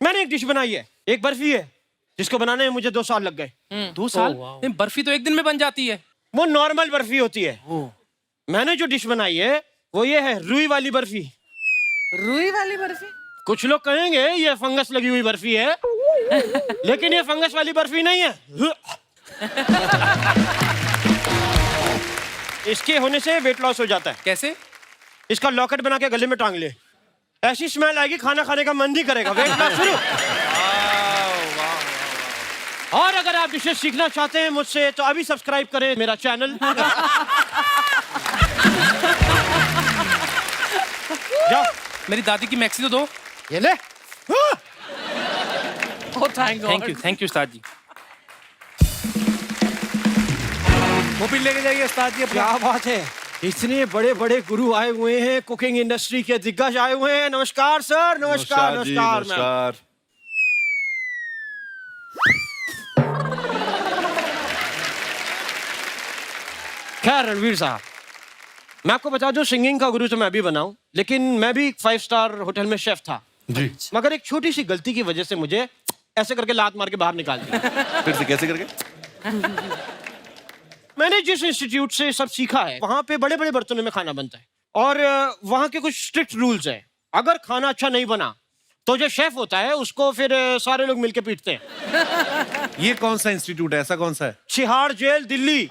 मैंने एक डिश बनाई है, एक बर्फी है जिसको बनाने में मुझे 2 साल लग गए। 2 साल? नहीं, बर्फी तो एक दिन में बन जाती है। वो नॉर्मल बर्फी होती है। मैंने जो डिश बनाई है वो ये है रुई वाली बर्फी। रुई वाली बर्फी? कुछ लोग कहेंगे ये फंगस लगी हुई बर्फी है, लेकिन ये फंगस वाली बर्फी नहीं है। इसके होने से वेट लॉस हो जाता है। कैसे? इसका लॉकेट बना के गले में टांग ले, ऐसी स्मेल आएगी खाना खाने का मन ही करेगा। वेट लॉस शुरू। और अगर आप डिशेस सीखना चाहते हैं मुझसे तो अभी सब्सक्राइब करें मेरा चैनल। जाओ, मेरी दादी की मैक्सी तो दो। ये ले। Oh, thank God. Thank you उस्ताद जी। वो भी लेके जाइए उस्ताद जी। क्या बात है, इतने बड़े बड़े गुरु आए हुए हैं, कुकिंग इंडस्ट्री के दिग्गज आए हुए हैं। नमस्कार सर। नमस्कार जी, नमस्कार मैम। नमस्कार। खैर रणवीर साहब, मैं आपको बता दूं सिंगिंग का गुरु तो मैं भी बनाऊं, लेकिन मैं भी 5 स्टार होटल में शेफ था जी। मगर एक छोटी सी गलती की वजह से मुझे ऐसे करके लात मार के बाहर निकाल दिया। फिर से कैसे करके? मैंने जिस इंस्टीट्यूट से सब सीखा है वहां पे बड़े बड़े बर्तनों में खाना बनता है और वहां के कुछ स्ट्रिक्ट रूल्स हैं। अगर खाना अच्छा नहीं बना तो जो शेफ होता है उसको फिर सारे लोग मिलके पीटते हैं। ये कौन सा इंस्टीट्यूट है? ऐसा कौन सा है? छिहाड़ जेल दिल्ली।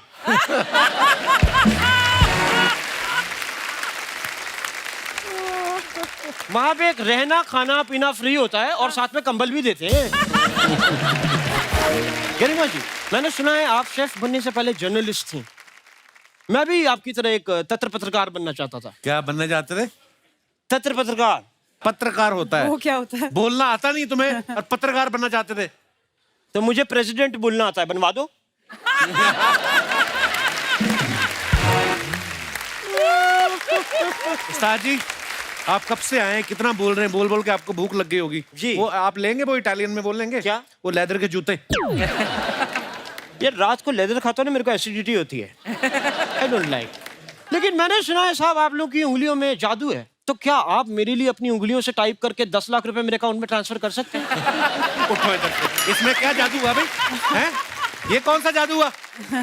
वहां पे एक रहना खाना पीना फ्री होता है और साथ में कंबल भी देते हैं। गरिमा जी, मैंने सुना है आप शेफ बनने से पहले जर्नलिस्ट थी। मैं भी आपकी तरह एक तत्र पत्रकार बनना चाहता था। क्या बनने जाते थे? तत्र पत्रकार। पत्रकार होता है। वो क्या होता है? बोलना आता नहीं तुम्हें और पत्रकार बनना चाहते थे? तो मुझे प्रेसिडेंट बोलना आता है, बनवा दो। उस्ताद जी, आप कब से आए हैं? कितना बोल रहे हैं? बोल बोल के आपको भूख लग गई होगी। जी। वो आप लेंगे, वो इटालियन में बोल लेंगे क्या? वो लेदर के जूते। ये रात को लेदर खाता हूँ ना, मेरे को एसिडिटी होती है। I don't like. लेकिन मैंने सुना है साहब आप लोग की उंगलियों में जादू है, तो क्या आप मेरे लिए अपनी उंगलियों से टाइप करके 10 लाख रुपए मेरे अकाउंट में ट्रांसफर कर सकते हैं? उठो इधर से। इसमें क्या जादू हुआ भाई? हैं? ये कौन सा जादू हुआ?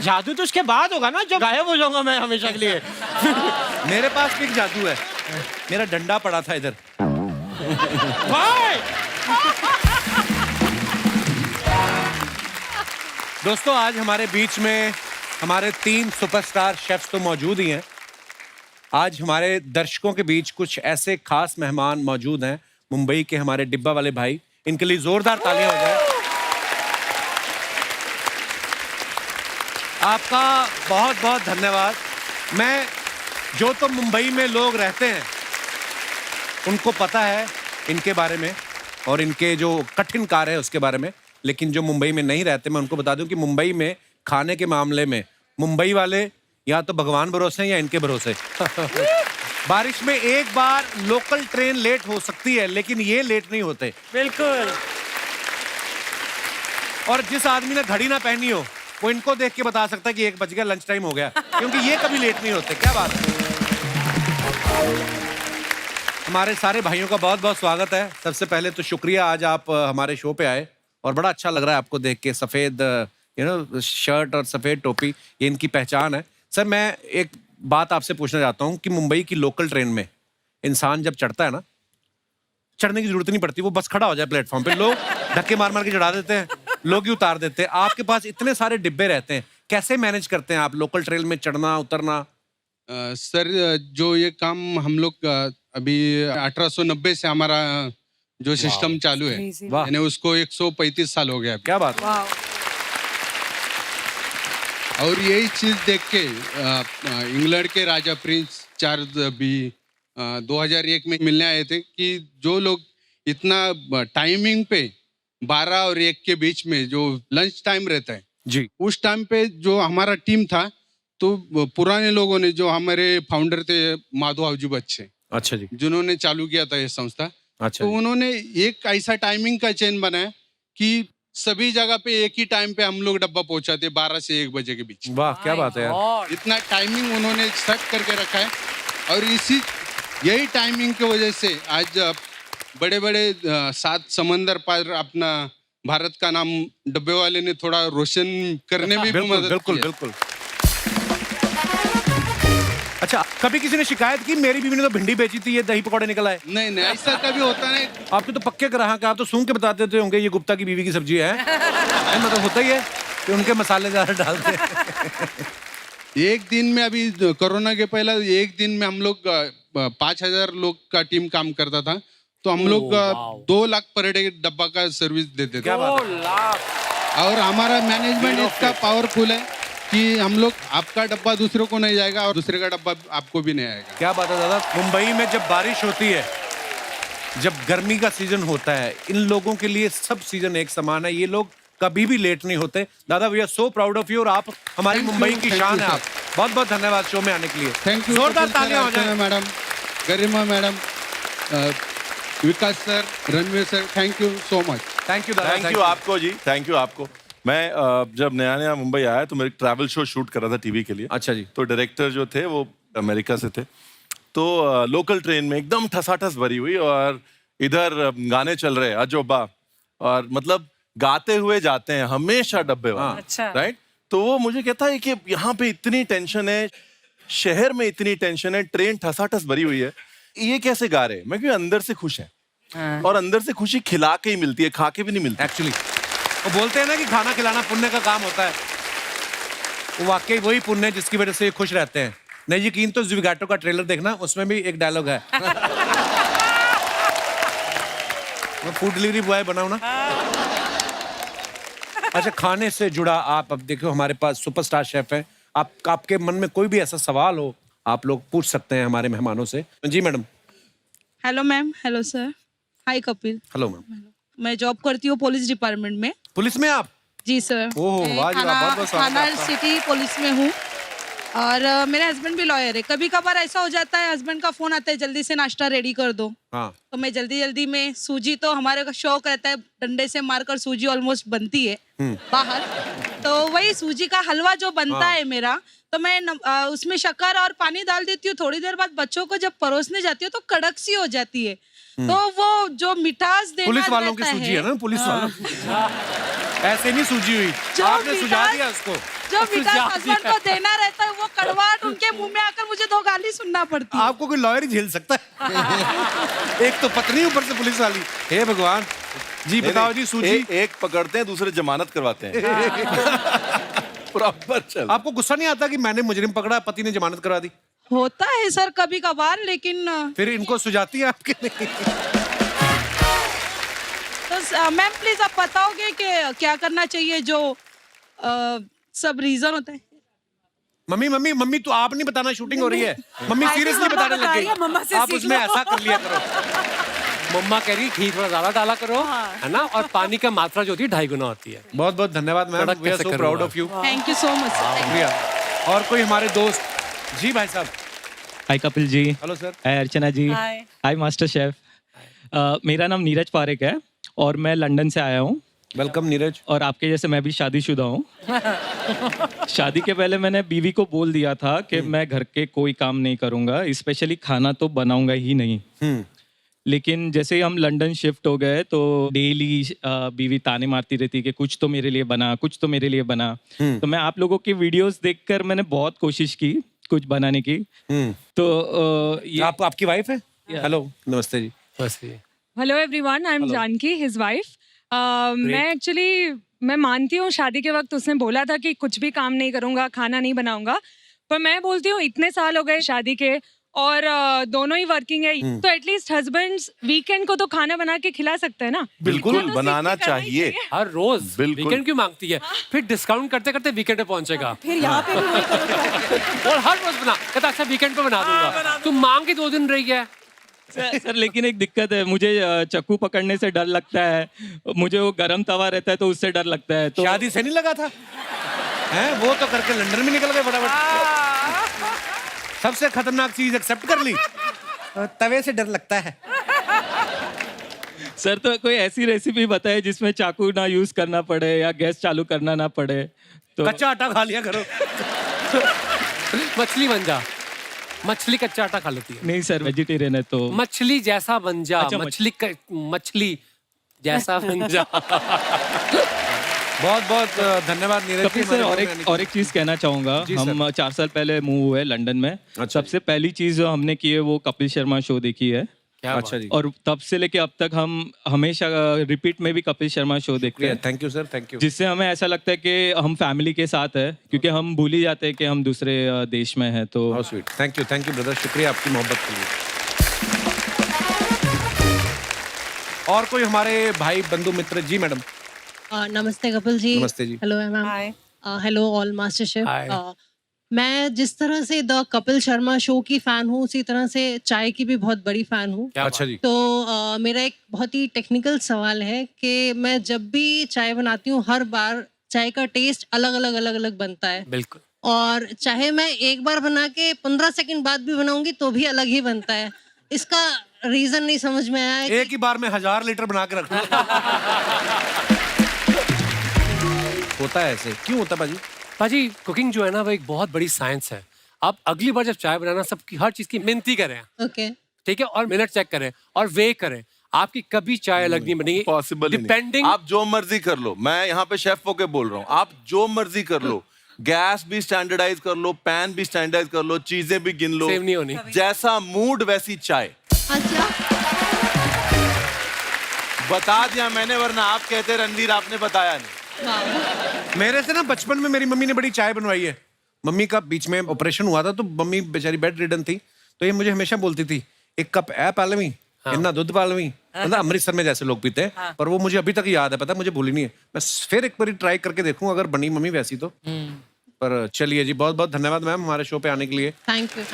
जादू तो उसके बाद होगा ना, जब गायब हो जाऊंगा मैं हमेशा के लिए। मेरे पास भी एक जादू है। मेरा डंडा पड़ा था इधर। भाई! दोस्तों, आज हमारे बीच में हमारे 3 सुपरस्टार शेफ्स तो मौजूद ही हैं। आज हमारे दर्शकों के बीच कुछ ऐसे खास मेहमान मौजूद हैं, मुंबई के हमारे डिब्बा वाले भाई। इनके लिए जोरदार तालियां हो जाए। आपका बहुत बहुत धन्यवाद। मैं जो तो मुंबई में लोग रहते हैं उनको पता है इनके बारे में और इनके जो कठिन कार्य है उसके बारे में, लेकिन जो मुंबई में नहीं रहते मैं उनको बता दूं कि मुंबई में खाने के मामले में मुंबई वाले या तो भगवान भरोसे हैं या इनके भरोसे। बारिश में एक बार लोकल ट्रेन लेट हो सकती है लेकिन ये लेट नहीं होते। बिल्कुल। और जिस आदमी ने घड़ी ना पहनी हो वो इनको देख के बता सकता है कि 1 बज गया, लंच टाइम हो गया, क्योंकि ये कभी लेट नहीं होते। क्या बात है। हमारे सारे भाइयों का बहुत बहुत स्वागत है। सबसे पहले तो शुक्रिया आज आप हमारे शो पे आए और बड़ा अच्छा लग रहा है आपको देख के। सफेद शर्ट और सफेद टोपी, ये इनकी पहचान है। सर मैं एक बात आपसे पूछना चाहता हूँ कि मुंबई की लोकल ट्रेन में इंसान जब चढ़ता है ना, चढ़ने की जरूरत नहीं पड़ती, वो बस खड़ा हो जाए प्लेटफॉर्म पे, लोग धक्के मार मार के चढ़ा देते हैं, लोग ही उतार देते हैं। आपके पास इतने सारे डिब्बे रहते हैं, कैसे मैनेज करते हैं आप लोकल ट्रेन में चढ़ना उतरना? सर जो ये काम हम लोग अभी 1890 से हमारा जो सिस्टम चालू है, यानी उसको 135 साल हो गया। क्या बात। और यही चीज देख के इंग्लैंड के राजा प्रिंस चार्ल्स भी 2001 में मिलने आए थे कि जो लोग इतना टाइमिंग पे 12 और 1 के बीच में जो लंच टाइम रहता है जी, उस टाइम पे जो हमारा टीम था, तो पुराने लोगों ने, जो हमारे फाउंडर थे माधवजी बच्चे, अच्छा जी, जिन्होंने चालू किया था ये संस्था, अच्छा तो उन्होंने एक ऐसा टाइमिंग का चेन बनाया कि सभी जगह पे एक ही टाइम पे हम लोग डब्बा पहुंचाते 12 से 1 बजे के बीच। वाह क्या बात है यार। इतना टाइमिंग उन्होंने सेट करके रखा है और यही टाइमिंग की वजह से आज बड़े बड़े 7 समंदर पार अपना भारत का नाम डब्बे वाले ने थोड़ा रोशन करने में भी मदद बिल्कुल बिल्कुल। अच्छा, कभी किसी ने शिकायत की मेरी बीवी ने तो भिंडी बेची थी, ये दही पकौड़े निकल आए? नहीं नहीं, ऐसा कभी होता नहीं। आपके तो पक्के ग्राहक हैं, आप तो सूंघ के बता देते होंगे ये गुप्ता की बीवी की सब्जी है। मतलब होता ही है कि उनके मसाले ज्यादा डालते हैं। एक दिन में, अभी कोरोना के पहले एक दिन में हम लोग 5000 लोग का टीम काम करता था, तो हम लोग 2 लाख पर डे डब्बा का सर्विस देते थे। क्या बात है। और हमारा मैनेजमेंट इतना पावरफुल है कि हम लोग, आपका डब्बा दूसरों को नहीं जाएगा और दूसरे का डब्बा आपको भी नहीं आएगा। क्या बात है दादा। मुंबई में जब बारिश होती है, जब गर्मी का सीजन होता है, इन लोगों के लिए सब सीजन एक समान है। ये लोग कभी भी लेट नहीं होते। दादा we are so proud of you और आप हमारी मुंबई की शान है। आप बहुत बहुत धन्यवाद शो में आने के लिए। Thank you. जोरदार तालियां हो जाए। Madam Garima madam, Vikas sir, Ranveer sir, thank you so much. Thank you दादा। थैंक यू आपको जी, थैंक यू आपको। मैं जब नया नया मुंबई आया तो मैं एक ट्रैवल शो शूट कर रहा था टीवी के लिए। अच्छा जी। तो डायरेक्टर जो थे वो अमेरिका से थे, तो लोकल ट्रेन में एकदम ठसाठस भरी हुई और इधर गाने चल रहे अजोबा, और मतलब गाते हुए जाते हैं हमेशा डब्बे वाले। अच्छा। राइट। तो वो मुझे कहता है कि यहाँ पे इतनी टेंशन है, शहर में इतनी टेंशन है, ट्रेन ठसाठस भरी हुई है, ये कैसे गा रहे हैं? मैं क्यों अंदर से खुश है और अंदर से खुशी खिला के ही मिलती है, खा के भी नहीं मिलती। एक्चुअली वो बोलते हैं ना कि खाना खिलाना पुण्य का काम होता है। वो वाकई वही पुण्य है जिसकी वजह से ये खुश रहते हैं। नहीं यकीन तो ज़िगाटो का ट्रेलर देखना, उसमें भी एक डायलॉग है। मैं फूड डिलीवरी बॉय बनाऊं ना। अच्छा, खाने से जुड़ा आप अब देखो हमारे पास सुपरस्टार शेफ हैं। आपके मन में कोई भी ऐसा सवाल हो आप लोग पूछ सकते हैं हमारे मेहमानों से। जी madam. Hello ma'am. Hello sir. Hi Kapil. Hello ma'am. मैं जॉब करती हूँ पुलिस डिपार्टमेंट में। पुलिस में आप? जी सर। ओह वाह जी वाह, बहुत बहुत स्वागत है थाना आपका। सिटी पुलिस में हूँ और मेरे हस्बैंड भी लॉयर है। कभी कभार ऐसा हो जाता है, हस्बैंड का फोन आता है जल्दी से नाश्ता रेडी कर दो, हाँ। तो मैं जल्दी जल्दी में, सूजी तो हमारे का शौक रहता है, डंडे से मारकर सूजी ऑलमोस्ट बनती है बाहर, तो वही सूजी का हलवा जो बनता है मेरा, तो मैं उसमें शक्कर और पानी डाल देती हूँ। थोड़ी देर बाद बच्चों को जब परोसने जाती हूँ तो कड़क सी हो जाती है, तो वो जो मिठास देना पुलिस वालों की सूजी है ना, पुलिस वालों ऐसे नहीं सूजी हुई, आपने सुझा दिया उसको। जो मिठास हस्बैंड को देना रहता है वो कड़वाहट उनके मुंह में आकर मुझे 2 गाली सुनना पड़ती है। आपको कोई लॉयर ही झेल सकता है। एक तो पत्नी ऊपर से पुलिस वाली। हे भगवान जी, बताओ जी। सूजी एक पकड़ते हैं, दूसरे जमानत करवाते हैं। प्रॉपर चल। आपको गुस्सा नहीं आता कि मैंने मुजरिम पकड़ा, पति ने जमानत करा दी? होता है सर कभी कभार, लेकिन फिर इनको सुझाती है आपके नहीं? तो मैम प्लीज आप बताओगे कि क्या करना चाहिए जो सब रीजन होता है? मम्मी मम्मी मम्मी, तो आप नहीं बताना, शूटिंग हो रही है। मम्मी सीरियसली बताने लग गई, आप उसमें ऐसा कर लिया करो। मम्मा कह रही घी थोड़ा ज्यादा डाला करो, है ना, और पानी का मात्रा जो होती है 2.5 गुना होती है। बहुत बहुत धन्यवाद मैम, कड़क वी आर कैसे सो प्राउड करूँगा? Of you. Thank you so much. शुक्रिया। और कोई हमारे दोस्त? जी भाई साहब। Hi Kapil ji. Hello sir. Hi Archana ji. Hi. Hi master chef. मेरा नाम नीरज पारेख है और मैं लंदन से आया हूँ। वेलकम नीरज। और आपके जैसे मैं भी शादीशुदा हूँ। शादी के पहले मैंने बीवी को बोल दिया था कि मैं घर के कोई काम नहीं करूँगा, स्पेशली खाना तो बनाऊँगा ही नहीं। लेकिन जैसे ही हम लंदन शिफ्ट हो गए तो डेली बीवी ताने मारती रहती कि कुछ तो मेरे लिए बना, कुछ तो मेरे लिए बना। तो मैं आप लोगों की वीडियोस देखकर मैंने बहुत कोशिश की कुछ बनाने की। तो ये आपकी वाइफ है? हेलो, नमस्ते जी। नमस्ते। Hello everyone, I am Janaki, his wife. मैं मानती हूँ शादी के वक्त उसने बोला था कि कुछ भी काम नहीं करूँगा, खाना नहीं बनाऊंगा, पर मैं बोलती हूँ इतने साल हो गए शादी के और दोनों ही वर्किंग है, तो एटलीस्ट हस्बैंड्स वीकेंड को तो खाना बना के खिला सकते हैं ना। बिल्कुल बनाना चाहिए हर रोज बिल्कुल। वीकेंड क्यों मांगती है? फिर डिस्काउंट करते करते वीकेंड पे पहुंचेगा। फिर यहाँ पे भी वही करो। और हर रोज बना, कहता अच्छा वीकेंड पे बना दूंगा। तुम मांग के 2 दिन रही है। सर लेकिन एक दिक्कत है, मुझे चाकू पकड़ने से डर लगता है, मुझे वो गरम तवा रहता है तो उससे डर लगता है। तो शादी से नहीं लगा था हैं? वो तो करके लंदन में निकल गए फटाफट। सबसे खतरनाक चीज एक्सेप्ट कर ली, तवे से डर लगता है। सर तो कोई ऐसी रेसिपी बताए जिसमें चाकू ना यूज करना पड़े या गैस चालू करना ना पड़े। तो कच्चा आटा खा लिया करो। मछली बन जा, मछली कच्चा आटा खा लेती है। नहीं सर, वेजिटेरियन है तो मछली जैसा बन जा। अच्छा, मछली जैसा बन जा। बहुत बहुत धन्यवाद नीरज जी। कपिल सर और एक चीज कहना चाहूंगा। हम 4 साल पहले मूव हुए लंदन में। सबसे पहली चीज जो हमने की है वो कपिल शर्मा शो देखी है। अच्छा जी। और तब से लेके अब तक हम हमेशा रिपीट में भी कपिल शर्मा शो देखते हैं। Thank you sir, thank you. जिससे हमें ऐसा लगता है कि हम फैमिली के साथ है, क्योंकि हम भूल ही जाते हैं कि हम दूसरे देश में हैं। तो how sweet, thank you brother, शुक्रिया आपकी मोहब्बत के लिए। और कोई हमारे भाई बंधु मित्र? जी मैडम। नमस्ते कपिल जी। नमस्ते जी। Hello ma'am. Hi. Hello all master chef. Hi. मैं जिस तरह से द कपिल शर्मा शो की फैन हूँ, उसी तरह से चाय की भी बहुत बड़ी फैन हूँ। अच्छा जी। तो मेरा एक बहुत ही टेक्निकल सवाल है कि मैं जब भी चाय बनाती हूँ हर बार चाय का टेस्ट अलग अलग बनता है। बिल्कुल। और चाहे मैं एक बार बना के 15 सेकंड बाद भी बनाऊंगी तो भी अलग ही बनता है। इसका रीजन नहीं समझ में आया। एक ही बार में 1000 लीटर बना के रखना होता है ऐसे? क्यों होता है पाजी? कुकिंग जो है ना वो एक बहुत बड़ी साइंस है। आप अगली बार जब चाय बनाना सबकी हर चीज की मिन्ती करें। ओके। ठीक है, और मिनट चेक करें और वे करें, आपकी कभी चाय अलग नहीं बनेगी। Possible depending. आप जो मर्जी कर लो, मैं यहाँ पे शेफ होके बोल रहा हूँ, आप जो मर्जी कर लो, गैस भी स्टैंडर्डाइज कर लो, पैन भी स्टैंडर्डाइज कर लो, चीजें भी गिन लो, सेम नहीं होनी। जैसा मूड वैसी चाय। अच्छा। बता दिया मैंने, वरना आप कहते रणवीर आपने बताया नहीं। मेरे से ना बचपन में मेरी मम्मी ने बड़ी चाय बनवाई है। मम्मी का बीच में ऑपरेशन हुआ था तो मम्मी बेचारी बेड रिडन थी, तो ये मुझे हमेशा बोलती थी, 1 कप ए पालवी, इतना दूध पालवी। मतलब अमृतसर में जैसे लोग पीते हैं, पर वो मुझे अभी तक याद है, पता मुझे भूली नहीं है। मैं फिर एक बार ट्राई करके देखूं अगर बनी मम्मी वैसी तो। पर चलिए जी, बहुत बहुत धन्यवाद मैम हमारे शो पे आने के लिए। Thank you.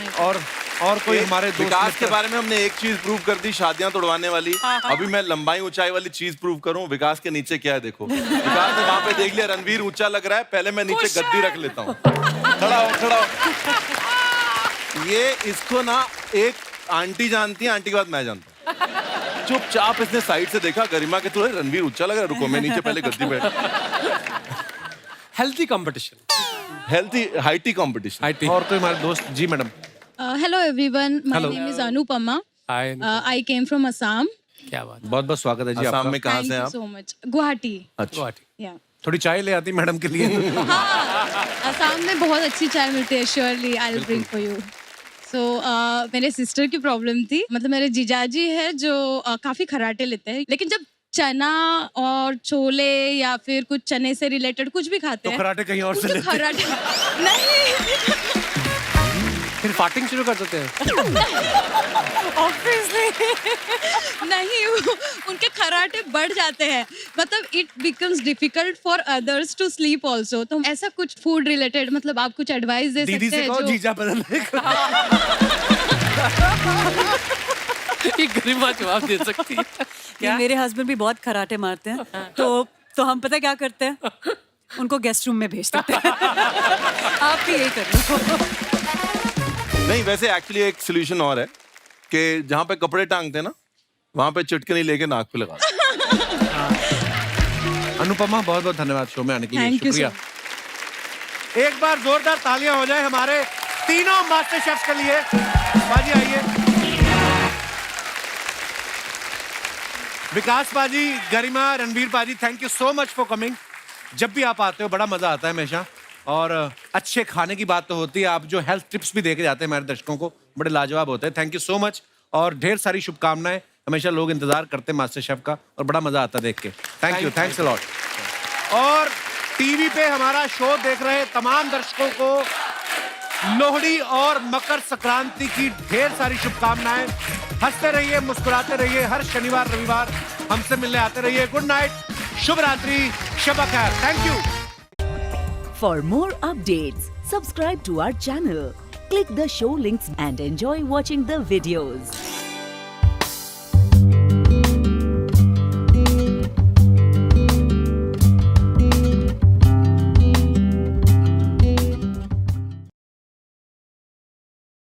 और कोई हमारे विकास के बारे में हमने एक चीज प्रूव कर दी, शादियां तोड़वाने वाली। अभी मैं लंबाई ऊंचाई वाली चीज प्रूव करूं। विकास के नीचे क्या है देखो। विकास ने वहां पे देख लिया रणवीर ऊंचा लग रहा है, पहले मैं नीचे गद्दी रख लेता हूँ। खड़ा हो। ये इसको ना एक आंटी जानती है, आंटी के बाद मैं जानता हूँ। चुपचाप इसने साइड से देखा, गरिमा के थोड़े रणवीर ऊंचा लग रहा है, रुको मैं नीचे पहले गद्दी बैठ। Healthy competition, healthy haughty competition. और कोई हमारे दोस्त? जी madam. Hello everyone, my name is Anupama. I came from Assam. क्या बात। बहुत बहुत स्वागत है जी आपका। असम में कहाँ से हैं आप? So much. गुवाहाटी। अच्छा। या थोड़ी चाय ले आती मैडम के लिए। असम में बहुत अच्छी चाय मिलती है। Surely I will bring for you. So मेरे सिस्टर की प्रॉब्लम थी, मतलब मेरे जीजाजी है जो काफी खराटे लेते हैं, लेकिन जब चना और छोले या फिर कुछ चने से रिलेटेड कुछ भी खाते तो हैं। खराटे कहीं और से उनके लेते हैं। खराटे नहीं फिर फाटिंग शुरू कर देते हैं। नहीं उनके खराटे बढ़ जाते हैं, मतलब it becomes difficult for others to sleep also. तो ऐसा कुछ फूड रिलेटेड मतलब आप कुछ एडवाइस दे दीदी सकते से हैं कहो जो जीजा बदलने का। ये गरिमा जवाब दे सकती है। ये मेरे हस्बैंड भी बहुत खराटे मारते हैं, तो हम पता क्या करते हैं, उनको गेस्ट रूम में भेज देते हैं। आप भी यही कर लो। नहीं, वैसे एक्चुअली एक सोल्यूशन और है कि जहाँ पे कपड़े टांगते हैं ना, वहाँ पे चुटकनी लेके नाक पे लगा दो। अनुपमा बहुत बहुत धन्यवाद शो में आने के लिए। Thank you, शुक्रिया। एक बार जोरदार तालियां हो जाए हमारे तीनों मास्टर शेफ्स के लिए। बाजी आइए। विकास बाजी, गरिमा, रणवीर बाजी, thank you so much for coming. जब भी आप आते हो बड़ा मजा आता है हमेशा, और अच्छे खाने की बात तो होती है, आप जो हेल्थ टिप्स भी दे के जाते हैं हमारे दर्शकों को, बड़े लाजवाब होते हैं। थैंक यू सो मच और ढेर सारी शुभकामनाएं। हमेशा लोग इंतजार करते हैं मास्टर शेफ का और बड़ा मजा आता है देख के। Thank you, thanks a lot. और टीवी पे हमारा शो देख रहे तमाम दर्शकों को लोहड़ी और मकर संक्रांति की ढेर सारी शुभकामनाएं। हंसते रहिए, मुस्कुराते रहिए, हर शनिवार रविवार हमसे मिलने आते रहिए। गुड नाइट, शुभ रात्रि, शब खैर। Thank you. For more updates, subscribe to our channel, click the show links and enjoy watching the videos.